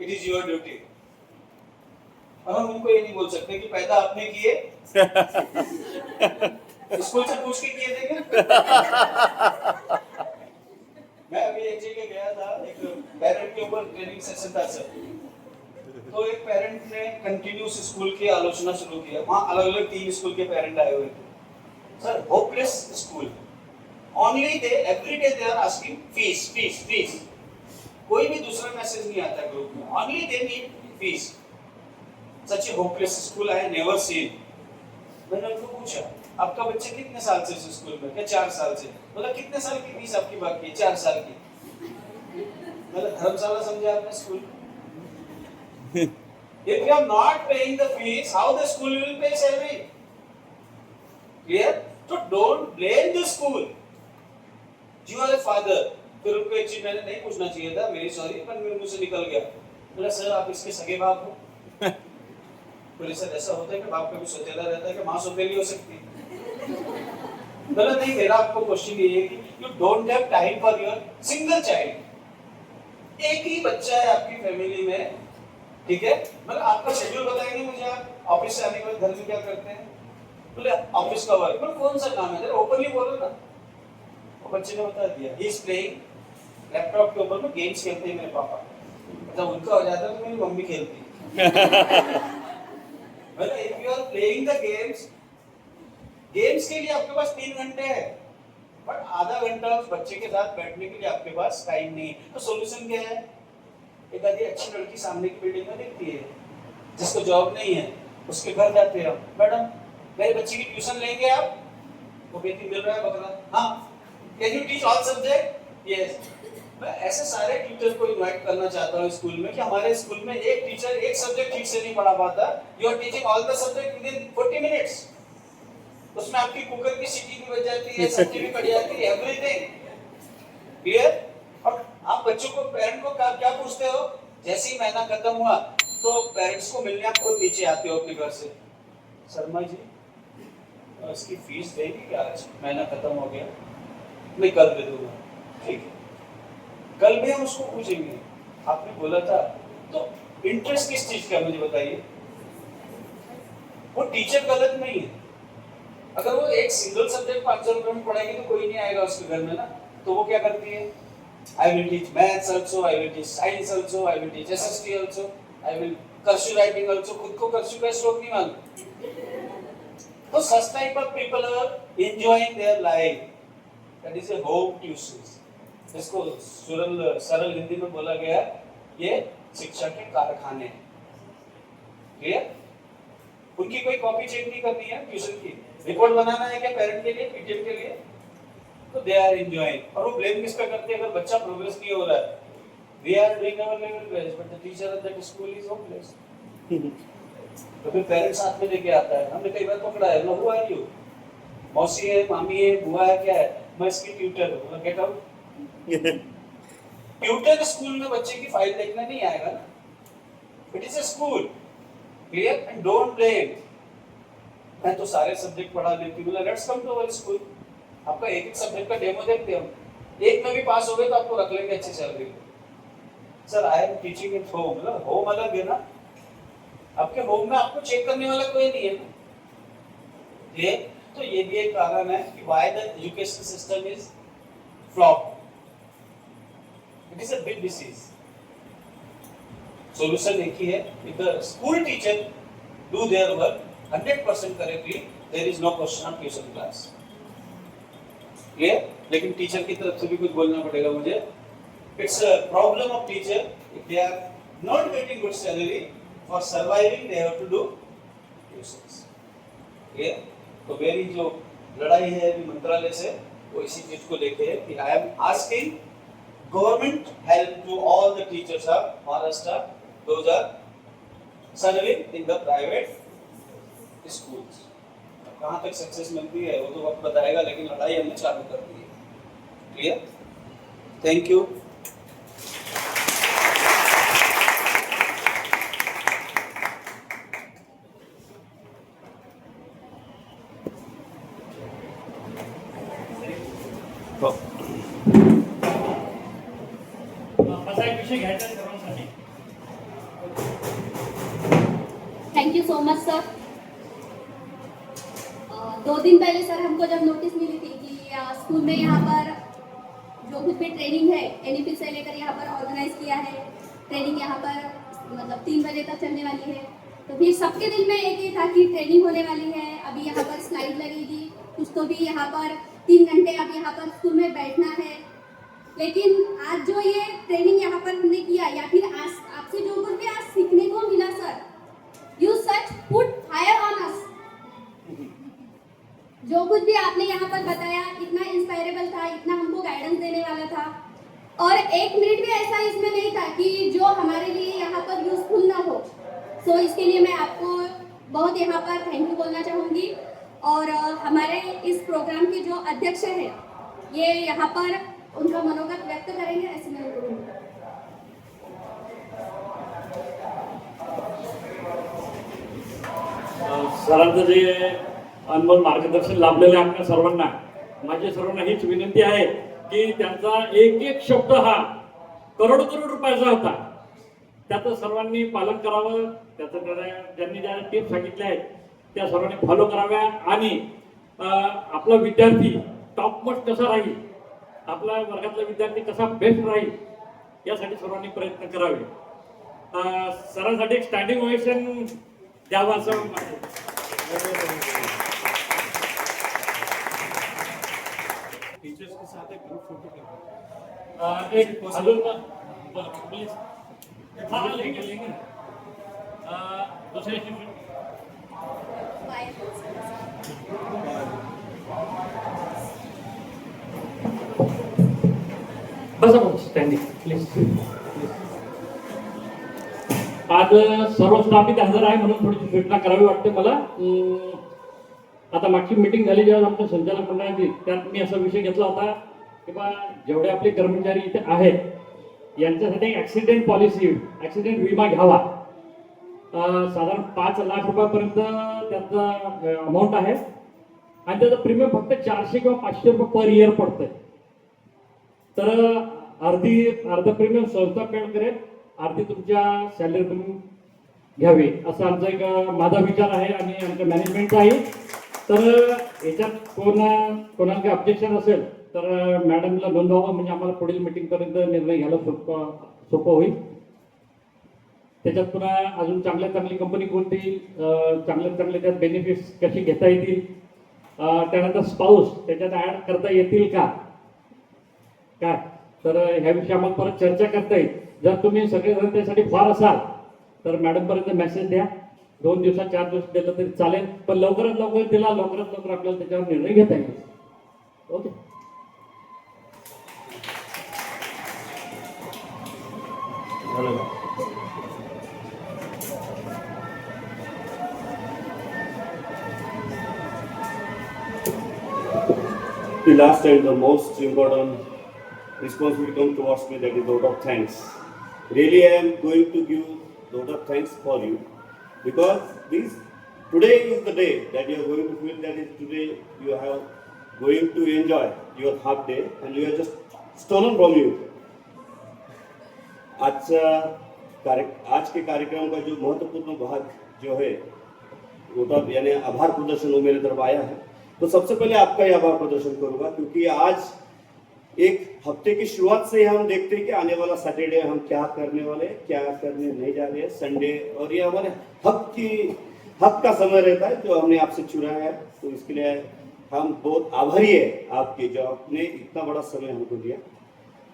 It is your duty. और हम उनको ये नहीं बोल सकते कि पैदा आपने किए, स्कूल से पूछ के किए थे क्या? मैं अभी एक जगह गया था, एक पेरेंट के ऊपर ट्रेनिंग सेशन था सर। तो एक पेरेंट ने कंटिन्यूस स्कूल की आलोचना शुरू किया। वहाँ अलग अलग 3 स्कूल के पेरेंट आए हुए थे। Sir hopeless school, only they every day they are asking fees fees fees. कोई भी दूसरा मैसेज नहीं आता ग्रुप में, only they need fees. Such a hopeless school I never seen. मैंने उनको पूछा आपका बच्चा कितने साल से इस स्कूल में? क्या 4 साल से? बोला कितने साल की फीस आपकी बाकी है? 4 साल की। मतलब धर्मशाला समझे आपने school? If you are not paying the fees, how the school will pay salary? Clear? So don't blame the school. You are a father. फिर उनको एक चीज मैंने नहीं पूछना चाहिए था, मेरी सॉरी, पर मेरे मुंह से निकल गया। बोला सर आप इसके सगे बाप हो? बोले सर ऐसा होता है कि बाप कभी सोतेला रहता है कि माँ सोतेली हो सकती है? बोला नहीं, मेरा आपको क्वेश्चन ये है कि you don't have time for your single child. एक ही बच्चा है आपकी फैमिली में, ठीक है? मतलब आपका शेड्यूल बताएंगे मुझे, आप ऑफिस से आने के बाद घर में क्या करते हैं? बोले ऑफिस का वर्क। बोले कौन सा काम है? जरा ओपनली बोलो ना। वो बच्चे ने बता दिया, ही इज प्लेइंग लैपटॉप के ऊपर में गेम्स खेलते हैं मेरे पापा। जब उनका हो जाता है तो मेरी मम्मी खेलती है। मतलब if you are playing the games, games के लिए आपके पास 3 घंटे है, बट आधा घंटा उस बच्चे के साथ बैठने के लिए आपके पास टाइम नहीं है। तो सॉल्यूशन क्या है? एक आधी अच्छी लड़की सामने की बिल्डिंग में दिखती है, जिसको जॉब नहीं है, उसके घर जाते हैं, मैडम मेरे बच्चे की ट्यूशन लेंगे आप? वो कहती मिल रहा है बकरा। हाँ, can you teach all subject? Yes. मैं ऐसे सारे टीचर को इनवाइट करना चाहता हूँ स्कूल में कि हमारे स्कूल में एक टीचर एक सब्जेक्ट ठीक से नहीं पढ़ा पाता, you are teaching all the subject with in 40 minutes. उसमें आपकी कुकर की सीटी भी बज जाती है, सब्जी भी कट जाती है, एवरीथिंग। क्लियर? और आप बच्चों को, पेरेंट को क्या पूछते हो? जैसे ही महीना खत्म हुआ तो पेरेंट्स को मिलने आप खुद नीचे आते हो अपने घर से, शर्मा जी इसकी फीस देंगे क्या? आज महीना खत्म हो गया, मैं कल दे दूंगा। ठीक है, कल भी हम उसको पूछेंगे आपने बोला था। तो इंटरेस्ट किस चीज का मुझे बताइए? वो टीचर गलत नहीं है। अगर वो एक सिंगल सब्जेक्ट 500 रुपए में पढ़ाएगी तो कोई नहीं आएगा उसके घर में ना। तो वो क्या करती है? I will teach maths also, I will teach science also, I will teach SST also, I will cursive writing also। खुद को cursive का स्ट्रोक नहीं मालूम। तो such type of people are enjoying their life. That is a home tuition। इसको सरल हिंदी में बोला गया, ये शिक्षा के कारखाने हैं। क्लियर? उनकी कोई कॉपी चेक नहीं करनी है ट्यूशन की, रिपोर्ट बनाना है क्या पेरेंट के लिए, पीटीएम के लिए? तो दे आर एंजॉयिंग। और वो ब्लेम किस पे करते हैं? अगर बच्चा प्रोग्रेस नहीं हो रहा है, we are doing our level best but the teacher at that school is hopeless. तो फिर पेरेंट्स साथ में लेके आता है। हमने कई बार पकड़ा है, हु आर यू? मौसी है, मामी है, बुआ है, क्या है? मैं इसकी ट्यूटर हूं। Get out. ट्यूटर स्कूल में बच्चे की फाइल देखने नहीं आएगा ना। It is a school. Clear? And don't blame. मैं तो सारे सब्जेक्ट पढ़ा लेती हूँ। Let's come to our school, आपका एक एक सब्जेक्ट का डेमो देखते हैं हम। एक में भी पास हो गए तो आपको रख लेंगे अच्छी सैलरी पे। Sir I am teaching in home. मतलब होम अलग है ना, आपके होम में आपको चेक करने वाला कोई नहीं है ना। ये तो ये भी एक कारण है कि why the education system is flop. It is a big disease. Solution एक ही है, if the school teacher do their work 100% correctly, there is no question on tuition class. Clear? लेकिन टीचर की तरफ से भी कुछ बोलना पड़ेगा मुझे। It's a problem of teacher, if they are not getting good salary for surviving, they have to do tuitions. Clear? तो मेरी जो लड़ाई है अभी मंत्रालय से, वो इसी चीज को लेके है कि I am asking government help to all the teachers of Maharashtra those are serving in the private schools. कहाँ तक सक्सेस मिलती है वो तो वक्त बताएगा, लेकिन लड़ाई हमने चालू कर दी है। क्लियर? Thank you. असा एक विषय घ्यायचा सर्वांसाठी। Thank you so much sir. 2 दिन पहले सर हमको जब नोटिस मिली थी कि स्कूल में यहाँ पर जो कुछ भी ट्रेनिंग है एनईपी से लेकर यहाँ पर ऑर्गेनाइज किया है, ट्रेनिंग यहाँ पर मतलब 3 बजे तक चलने वाली है। तो फिर सबके दिल में एक ही था कि ट्रेनिंग होने वाली है, अभी यहाँ पर स्लाइड लगेगी, कुछ तो भी यहाँ पर 3 घंटे अब यहाँ पर स्कूल में बैठना है। लेकिन आज जो ये ट्रेनिंग यहाँ पर हमने किया या फिर आज आपसे जो कुछ भी आज सीखने को मिला sir, you such put fire on us. जो कुछ भी आपने यहाँ पर बताया इतना इंस्पायरेबल था, इतना हमको गाइडेंस देने वाला था, और 1 मिनट भी ऐसा इसमें नहीं था कि जो हमारे लिए यहाँ पर यूजफुल ना हो। सो इसके लिए मैं आपको बहुत यहाँ पर थैंक यू बोलना चाहूँगी। और हमारे इस प्रोग्राम के जो अध्यक्ष हैं ये यहाँ पर उनका मनोगत व्यक्त करेंगे, ऐसे मैं करूँगी। सरांचं जे अनमोल मार्गदर्शन लाभलेलं आहे आपल्या सर्वांना, माझी सर्वांना हीच विनंती आहे की त्यांचा एक एक शब्द हा करोड रुपयाचा होता, त्याचं सर्वांनी पालन करावं, त्याचं ज्यांनी ज्या टिप्स सांगितल्या आहेत त्या सर्वांनी फॉलो कराव्या आणि आपला विद्यार्थी टॉप मोस्ट कसा राहील, आपला वर्गातला विद्यार्थी कसा बेस्ट राहील यासाठी सर्वांनी प्रयत्न करावे। सरांसाठी एक स्टँडिंग ओवेशन द्यावं असं टीचर्स के साथ एक ग्रुप फोटो करना। एक अजून प्लीज हाँ लेंगे दूसरे शिक्षक बस स्टँडिंग प्लीज। आज सर्व स्टाफ इथे हजर आहे म्हणून थोडीशी सूचना करावी वाटते मला। आता मागची मीटिंग झाली जेव्हा आमच्या संचालक मंडळाची, त्यात मी असा विषय घेतला होता की बा जेवढे आपले कर्मचारी इथे आहेत यांच्यासाठी ऍक्सिडेंट पॉलिसी, ऍक्सिडेंट विमा घ्यावा। साधारण 5 लाख रुपयापर्यंत त्याचा अमाऊंट आहे आणि त्याचं प्रीमियम फक्त 400 किंवा 500 रुपये पर इयर पडतंय। तर अर्ध प्रीमियम संस्था पेड करेल, अर्धी तुमच्या सॅलरीतून घ्यावी असा आमचा एक माझा विचार आहे आणि आमच्या मॅनेजमेंटचा आहे। तर याच्यात कोणाला काही ऑब्जेक्शन असेल तर मॅडमला नोंदवावं, म्हणजे आम्हाला पुढील मीटिंगपर्यंत निर्णय घ्यायला सोपं होईल। त्याच्यात पुन्हा अजून चांगली कंपनी कोणती येईल, चांगले त्यात बेनिफिट्स कशी घेता येतील, त्यानंतर स्पाऊस त्याच्यात ॲड करता येतील का काय, तर ह्याविषयी आम्हाला परत चर्चा करता येईल। जर तुम्ही सगळेजण त्यासाठी फार असाल तर मॅडमपर्यंत मेसेज द्या, 2 दिवसात 4 दिवस दिलं तरी चालेल, पण लवकरात लवकर दिला लवकरात लवकर आपल्याला त्याच्यावर निर्णय घेता येईल। Okay The last and the most important responsibility comes towards me, that is vote of thanks. Really, I am going to give vote of thanks for you because today is the day that you are going to feel that is today you are going to enjoy your half day and you are just stolen from you. आज के कार्यक्रम का जो महत्वपूर्ण भाग जो है वो यानी आभार प्रदर्शन वो मेरे तरफ आया है। तो सबसे पहले आपका ही आभार प्रदर्शन करूंगा क्योंकि आज एक हफ्ते की शुरुआत से ही हम देखते हैं कि आने वाला सैटरडे हम क्या करने वाले, क्या करने नहीं जा रहे हैं, संडे, और ये हमारे हक का समय रहता है जो हमने आपसे चुराया है। तो इसके लिए हम बहुत आभारी है आपके जो आपने इतना बड़ा समय हमको दिया।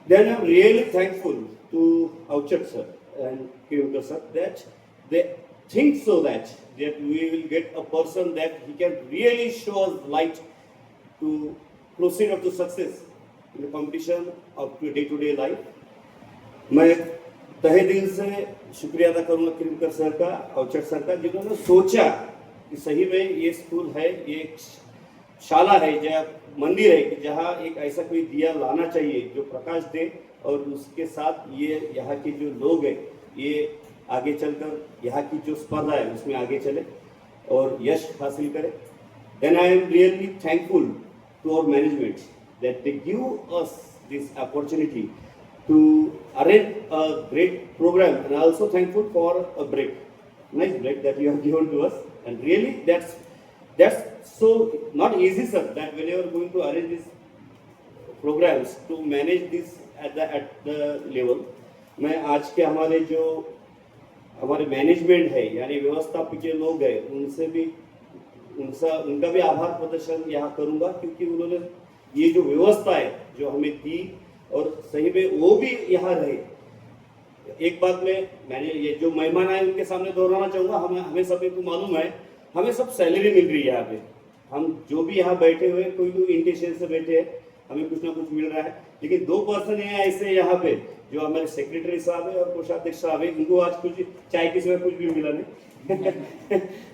Then I'm really thankful to Avchat sir and Kirukar sir that they think so that we will get a person that he can really show us light to proceed up to success in the competition of day-to-day life. मैं तहे दिल से शुक्रिया अदा करूँगा किरमकर sir का, Avachat sir का, जिन्होंने सोचा कि सही में ये स्कूल है, ये एक शाला है, जहाँ मंदिर है कि जहाँ एक ऐसा कोई दिया लाना चाहिए जो प्रकाश दे और उसके साथ ये यहाँ के जो लोग हैं ये आगे चलकर यहाँ की जो स्पर्धा है उसमें आगे चले और यश हासिल करें। Then I am really thankful to our management that they give us this opportunity to arrange a great program, and also thankful for a break, nice break that you have given to us, and really that's so not easy sir, that when you are going to arrange these programs to manage this at the level। मैं आज के हमारे जो हमारे management है यानी व्यवस्थापकीय लोग हैं उनसे भी उनका भी आभार प्रदर्शन यहाँ करूँगा, क्योंकि उन्होंने ये जो व्यवस्था है जो हमें दी और सही में वो भी यहाँ रहे। एक बात मैंने ये जो मेहमान आए उनके सामने दोहराना चाहूँगा, हमें सभी को मालूम है हमें सब सैलरी मिल रही है यहाँ पे। हम जो भी यहाँ बैठे हुए कोई इंटेंशन से बैठे हैं, हमें कुछ ना कुछ मिल रहा है। लेकिन 2 पर्सन हैं ऐसे यहाँ पे जो हमारे सेक्रेटरी साहब है और कोषाध्यक्ष साहब है, उनको आज कुछ चाय के सिवा कुछ भी मिला नहीं।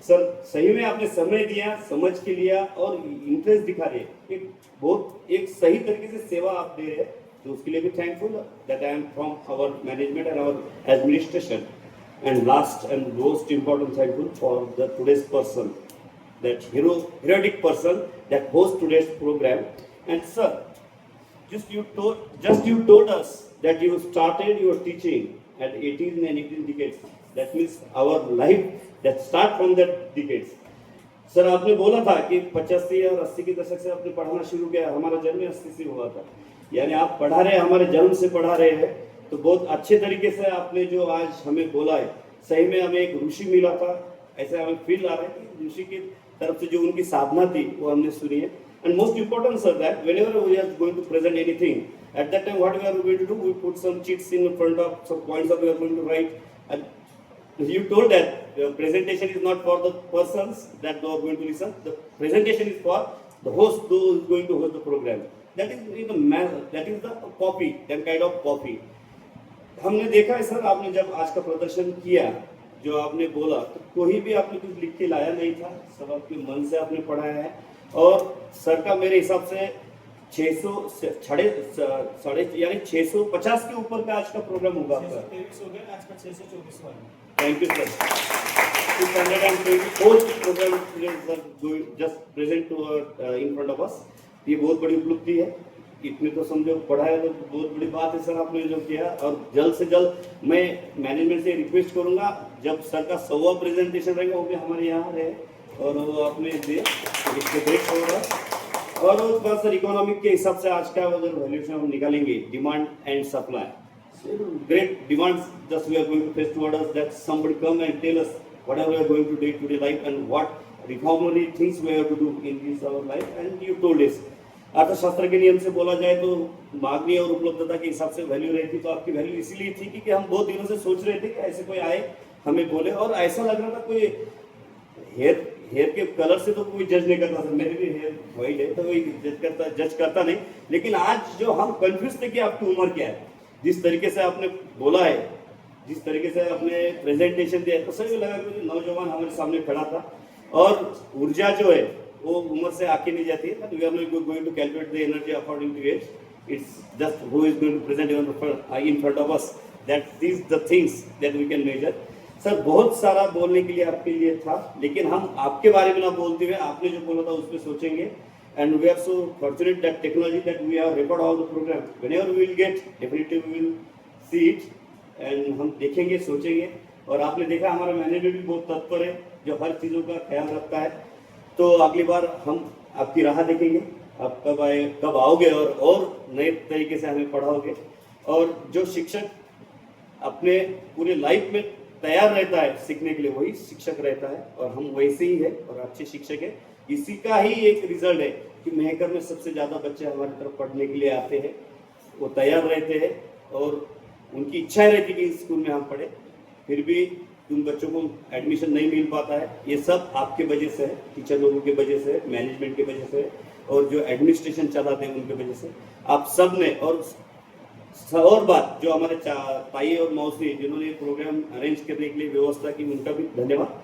सर सही में आपने समय दिया, समझ के लिया और इंटरेस्ट दिखा रहे, एक सही तरीके से सेवा आप दे रहे हैं, तो उसके लिए भी thankful that I am from our management and our administration. And last and most important thankful for the today's person, that heroic person that hosts today's program. And sir, just you told us that you started your teaching at 18 and 18 decades. That means our life that start from that decades. Sir आपने बोला था कि 85 और 80 के दशक से आपने पढ़ाना शुरू किया, हमारा जन्म 80 से हुआ था, यानी आप पढ़ा रहे, हमारे जन्म से पढ़ा रहे हैं। तो बहुत अच्छे तरीके से आपने जो आज हमें बोला है, सही में हमें एक ऋषि मिला था, ऐसे हमें फील आ रहा है कि ऋषि की तरफ से जो उनकी साधना थी वो हमने सुनी है। And most important sir that whenever we are going to present anything at that time what we are going to do, we put some cheats in front of some points of we are going to write. And you told that presentation is not for the persons that are going to listen, the presentation is for the host, who is going to host the program. That is the copy, that kind of copy. हमने देखा है sir, आपने जब आज का प्रदर्शन किया, जो आपने बोला, तो कोई भी आपने कुछ लिख के लाया नहीं था, सब आपके मन से आपने पढ़ाया है। और सर का मेरे हिसाब से 650 के ऊपर का आज का प्रोग्राम होगा आपका। 623 हो गया, आज का 624 हुआ। Thank you sir. 224 program just present to in front of us, ये बहुत बड़ी उपलब्धि है। इतने तो समझो पढ़ाया तो बहुत बड़ी बात है सर आपने जो किया। और जल्द से जल्द मैं मैनेजमेंट से रिक्वेस्ट करूंगा, जब सर का 100वां प्रेजेंटेशन रहेगा वो भी हमारे यहाँ रहे और वो अपने दे, इससे ग्रेट होगा। और उस बात सर इकोनॉमिक के हिसाब से आज का अगर वैल्यूएशन हम निकालेंगे, demand and supply, great demands just we are going to face toward us, that somebody come and tell us whatever we are going to do today life and what reformatory things we have to do in this our life. And you told us अर्थशास्त्र के नियम से बोला जाए तो मांगनी और उपलब्धता के हिसाब से वैल्यू रहती, तो आपकी वैल्यू इसीलिए थी कि हम बहुत दिनों से सोच रहे थे कि ऐसे कोई आए हमें बोले, और ऐसा लग रहा था कोई हेयर के कलर से तो कोई जज नहीं करता था, मेरे भी हेयर वाइट है तो कोई जज करता नहीं। लेकिन आज जो हम कंफ्यूज थे कि आपकी उम्र क्या है, जिस तरीके से आपने बोला है, जिस तरीके से आपने प्रेजेंटेशन दिया, तो सही लगा कि नौजवान हमारे सामने खड़ा था। और ऊर्जा जो है वो उम्र से आके नहीं जाती है, we are not going to calculate the energy according to age, it's just who is going to present in front of us, that is the things that we can measure. Sir बहुत सारा बोलने के लिए आपके लिए था, लेकिन हम आपके बारे में ना बोलते हुए आपने जो बोला था उस पर सोचेंगे। And we are so fortunate that technology that we have recorded all the program. Whenever we will get, definitely we will see it and हम देखेंगे, सोचेंगे। और आपने देखा हमारा मैनेजर भी बहुत तत्पर है, जो हर चीज़ों का ख्याल रखता है। तो अगली बार हम आपकी राह देखेंगे, आप कब आओगे और नए तरीके से हमें पढ़ाओगे। और जो शिक्षक अपने पूरे लाइफ में तैयार रहता है सीखने के लिए, वही शिक्षक रहता है और हम वैसे ही है और अच्छे शिक्षक है। इसी का ही एक रिजल्ट है कि मेहकर में सबसे ज़्यादा बच्चे हमारी तरफ पढ़ने के लिए आते हैं, वो तैयार रहते हैं और उनकी इच्छा रहती है कि इस स्कूल में हम पढ़े, फिर भी उन बच्चों को एडमिशन नहीं मिल पाता है। ये सब आपके वजह से है, टीचर लोगों के वजह से, मैनेजमेंट के वजह से, और जो एडमिनिस्ट्रेशन चलाते हैं उनके वजह से, आप सब ने। और बात जो हमारे ताई और मौसी जिन्होंने ये प्रोग्राम अरेंज करने के लिए व्यवस्था की, उनका भी धन्यवाद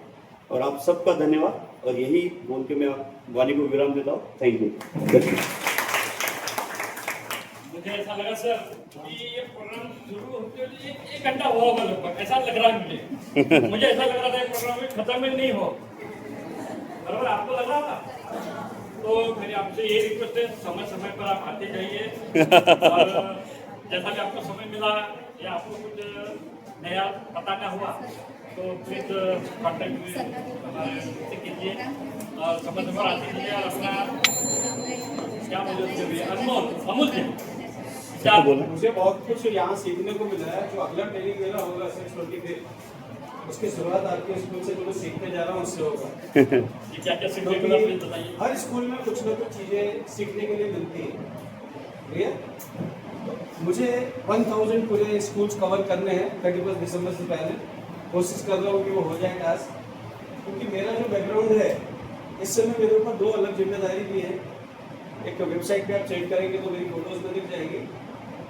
और आप सबका धन्यवाद। और यही बोल के मैं वाणी को विराम देता हूँ। Thank you. मुझे ऐसा लगा सर कि ये प्रोग्राम शुरू होते हुए 1 घंटा हुआ होगा लगभग, ऐसा लग रहा है मुझे ऐसा लग रहा था प्रोग्राम में खत्म ही नहीं हो, बराबर आपको लग रहा था। तो मेरी आपसे ये रिक्वेस्ट है, समय पर आप आते जाइए और जैसा भी आपको समय मिला या आपको कुछ नया बताना हुआ तो प्लीज कॉन्टेक्ट हमारे कीजिए और समय पर आते कीजिए। और अपना क्या मुझे अमूल्य मुझे बहुत कुछ यहाँ सीखने को मिला है। जो अगला ट्रेनिंग मेरा होगा 6:23 उसकी शुरुआत आपके स्कूल से जो मैं सीखने जा रहा हूँ उससे होगा। ये क्या क्या सीखने को मिला प्लीज बताइए। हर स्कूल में कुछ ना कुछ चीज़ें सीखने के लिए मिलती है, क्लियर। मुझे 1000 पूरे स्कूल्स कवर करने हैं 31 दिसंबर से पहले। कोशिश कर रहा हूँ कि वो हो जाए टास्क, क्योंकि मेरा जो बैकग्राउंड है इस समय मेरे ऊपर 2 अलग जिम्मेदारी भी है। एक तो वेबसाइट पे आप चेक करेंगे तो मेरी फोटोज में दिख जाएगी।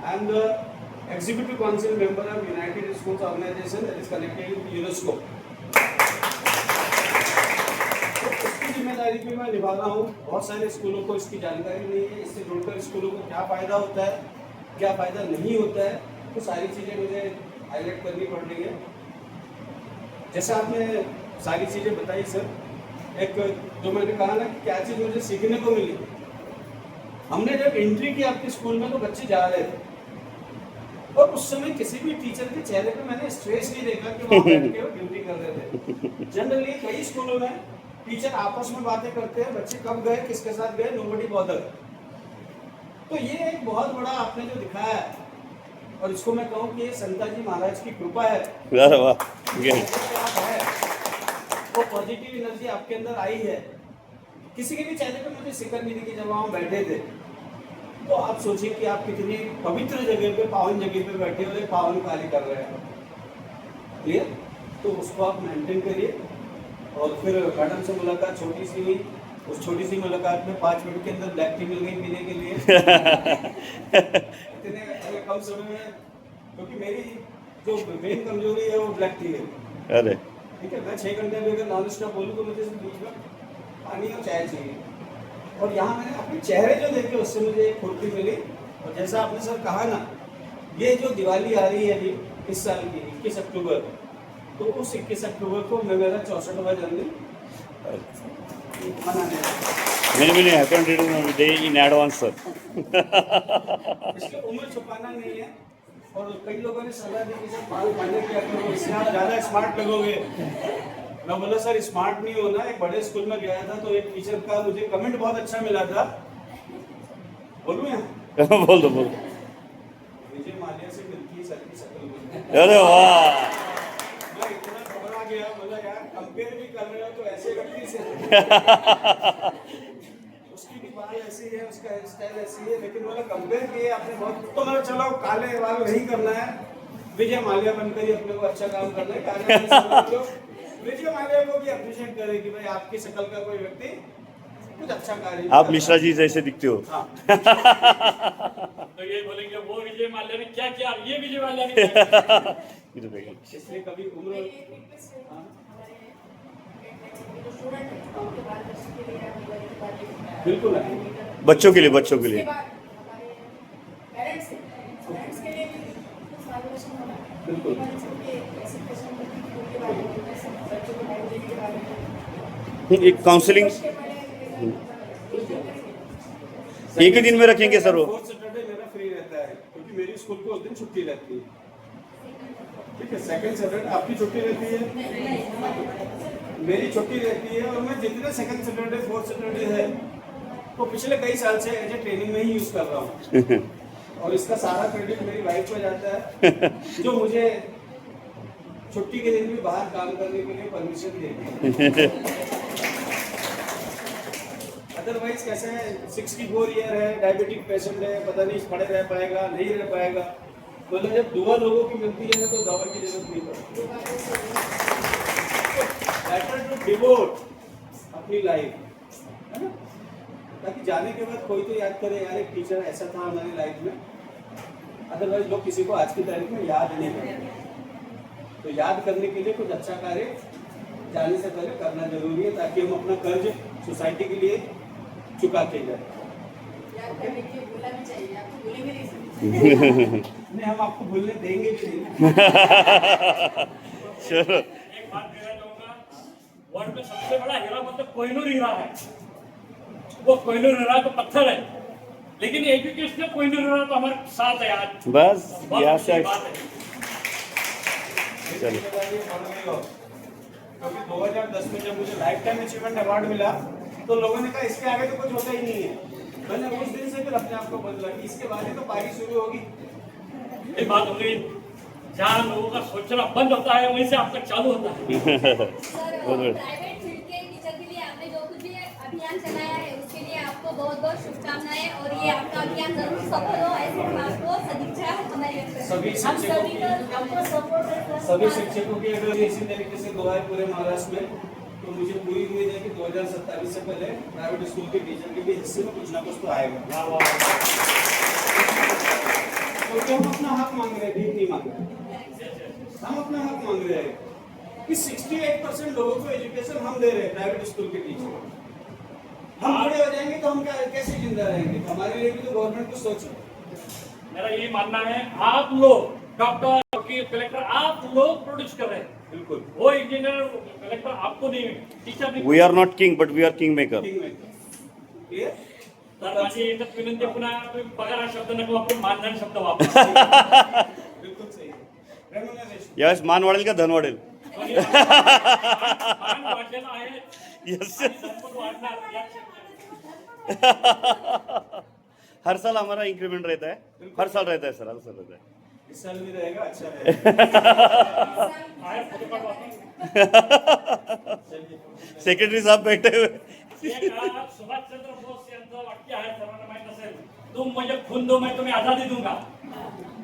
I am the executive council member of United Schools Organisation that is connected with UNESCO. तो इसकी जिम्मेदारी भी मैं निभा रहा हूँ। बहुत सारे स्कूलों को इसकी जानकारी नहीं है, इससे जुड़कर स्कूलों को क्या फ़ायदा होता है, क्या फ़ायदा नहीं होता है, तो सारी चीज़ें मुझे हाईलाइट करनी पड़ रही है। जैसा आपने सारी चीज़ें बताई सर, एक जो मैंने कहा ना कि क्या चीज़ मुझे सीखने को मिली। हमने जब एंट्री की आपके स्कूल में तो बच्चे जा रहे थे, और उस समय किसी भी टीचर के चेहरे पे मैंने स्ट्रेस नहीं देखा कि वहाँ बैठ के वो ड्यूटी कर रहे थे। जनरली कई स्कूलों में टीचर आपस में बातें करते हैं, बच्चे कब गए, किसके साथ गए, नोबडी बॉदर। तो ये एक बहुत बड़ा आपने जो दिखाया है, और इसको मैं कहूँ कि ये संता जी महाराज की कृपा है। अरे वाह, वो पॉजिटिव एनर्जी आपके अंदर आई है। किसी के भी चेहरे पे मुझे फिक्र नहीं थी कि जब वहाँ बैठे थे। तो आप सोचिए कि आप कितनी पवित्र जगह पे, पावन जगह पे बैठे और एक पावन कार्य कर रहे हैं, क्लियर। तो उसको आप मेंटेन करिए। और फिर मैडम से मुलाकात छोटी सी हुई, उस छोटी सी मुलाकात में 5 मिनट के अंदर ब्लैक टी मिल गई पीने के लिए। इतने कम समय में, क्योंकि मेरी जो मेन कमजोरी है वो ब्लैक टी है। अरे ठीक है, मैं 6 घंटे में अगर नॉन स्टॉप बोलूँ तो मुझे सिर्फ बीच में पानी और चाय चाहिए। और यहाँ मैंने अपने चेहरे जो देखे उससे मुझे एक फुर्ती मिली। और जैसा आपने सर कहा ना, ये जो दिवाली आ रही है अभी इस साल की 21 अक्टूबर, तो उस 21 अक्टूबर को मैं मेरा 64वां जन्मदिन मनाने many many happy returns of day in advance sir. इसकी उम्र छुपाना नहीं है। और कई लोगों ने सलाह दी कि सर बाल पहले क्या करो, इससे आप ज़्यादा स्मार्ट लगोगे। मैं बोला सर स्मार्ट नहीं होना। एक बड़े स्कूल में गया था तो एक टीचर का मुझे कमेंट बहुत अच्छा मिला था। बोलूँ यहाँ? बोल दो बोल। विजय माल्या से मिलती है सर की शक्ल। अरे वाह, मैं इतना घबरा गया, बोला यार कंपेयर भी कर रहे हो तो ऐसे व्यक्ति से। उसकी भी बाल ऐसी है, उसका हेयर स्टाइल ऐसी है, लेकिन बोला कंपेयर किए आपने बहुत। तो मैं चलो काले बाल नहीं करना है, विजय माल्या बनकर ही अपने को अच्छा काम करना है। काले विजय माल्या को भी अप्रिशिएट करें कि भाई आपकी शक्ल का कोई व्यक्ति कुछ अच्छा कार्य। आप मिश्रा जी जैसे दिखते हो। हाँ। तो ये बोलेंगे वो विजय माल्या ने क्या किया, ये विजय माल्या ने क्या किया। इसलिए कभी उम्र बिल्कुल है। बच्चों के लिए, बच्चों के लिए बिल्कुल एक काउंसलिंग एक ही दिन में रखेंगे सर वो। 4th सैटरडे मेरा फ्री रहता है, क्योंकि मेरी स्कूल को उस दिन छुट्टी रहती है। ठीक है, 2nd सैटरडे आपकी छुट्टी रहती है, मेरी छुट्टी रहती है। और मैं जितने 2nd सैटरडे 4th सैटरडे है तो पिछले कई साल से एज ए ट्रेनिंग में ही यूज कर रहा हूँ। और इसका सारा क्रेडिट मेरी वाइफ को जाता है, जो मुझे छुट्टी के दिन भी बाहर काम करने के लिए परमिशन देती है। अदरवाइज कैसे है, 64 ईयर है, डायबिटिक पेशेंट है, पता नहीं खड़े रह पाएगा नहीं रह पाएगा। बोले जब दुआ लोगों की मिलती है ना तो दवा की जरूरत नहीं पड़ती। बेटर टू डिवोट अपनी लाइफ, है ना, ताकि जाने के बाद कोई तो याद करे यार एक टीचर ऐसा था हमारी लाइफ में। अदरवाइज लोग किसी को आज की तारीख में याद नहीं करते। तो याद करने के लिए कुछ अच्छा कार्य जाने से पहले करना जरूरी है, ताकि हम अपना कर्ज सोसाइटी के लिए चुकाते जाए। नहीं, हम आपको भूलने देंगे भी नहीं। चलो एक बात कहना चाहूंगा, वर्ल्ड में सबसे बड़ा हीरा मतलब कोहिनूर हीरा है। वो कोहिनूर हीरा तो पत्थर है, लेकिन एजुकेशन कोहिनूर हीरा तो हमारे साथ है आज। बस बहुत यहाँ अच्छी से बात है। क्योंकि 2010 में जब मुझे लाइफ टाइम अचीवमेंट अवार्ड मिला तो लोगों ने कहा इसके आगे तो कुछ होता ही नहीं है। मैंने उस दिन से फिर अपने आप को बदला कि इसके बाद ही तो पारी शुरू होगी। ये बात हो गई जहाँ लोगों का सोचना बंद होता है वहीं से आपका चालू होता है। सर बहुत बढ़िया। प्राइवेट फील्ड के टीचर के लिए आपने जो कुछ भी अभियान चलाया है उसके लिए आपको बहुत बहुत शुभकामनाएं और ये आपका अभियान जरूर सफल हो ऐसे हम आपको सदिच्छा हमारी ओर से। सभी हम शिक्षकों सभी की का आपको सपोर्ट है सर। सभी शिक्षकों की अगर इसी तरीके से दुआ है पूरे महाराष्ट्र में, तो मुझे पूरी उम्मीद है कि 2027 से पहले प्राइवेट स्कूल के टीचर के भी हिस्से में कुछ ना कुछ तो आएगा। क्योंकि हम अपना हक मांग रहे हैं, भीख नहीं मांग रहे। हम अपना हक मांग रहे हैं कि 68% लोगों को एजुकेशन हम दे रहे हैं, प्राइवेट स्कूल के टीचर। हम बूढ़े हो जाएंगे तो हम कैसे जिंदा रहेंगे? तो हमारे लिए भी तो गवर्नमेंट कुछ सोचे। मेरा ये मानना है आप लोग डॉक्टर वकील कलेक्टर आप लोग प्रोड्यूस कर रहे हैं। बिल्कुल। वो इंजीनियर कलेक्टर आपको नहीं टीचर नहीं। We are not king but we are king maker. Clear? तर माझी एकच विनंती पुन्हा तुम्ही पगार हा शब्द नको वापरून मानधन शब्द वापरा. बिल्कुल सही है। Remuneration. यावेळेस मान वाढेल का धन वाढेल? मान वाढलेला आहे. Yes. आणि धन पण वाढणार यात शक नाही. हर साल हमारा इंक्रीमेंट रहता है, हर साल रहता है सर, हर साल रहता है. इस साल भी रहेगा, अच्छा रहेगा। आहे फोटोकार्ड वापरा. सेक्रेटरी साहब बैठे हुए. एक सुभाषचंद्र बोस यांचं वाक्य आहे सर्वांना माहित असेल, तुम मुझे खून दो मैं तुम्हें आजादी दूंगा.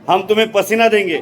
हम तुम्हें पसीना देंगे.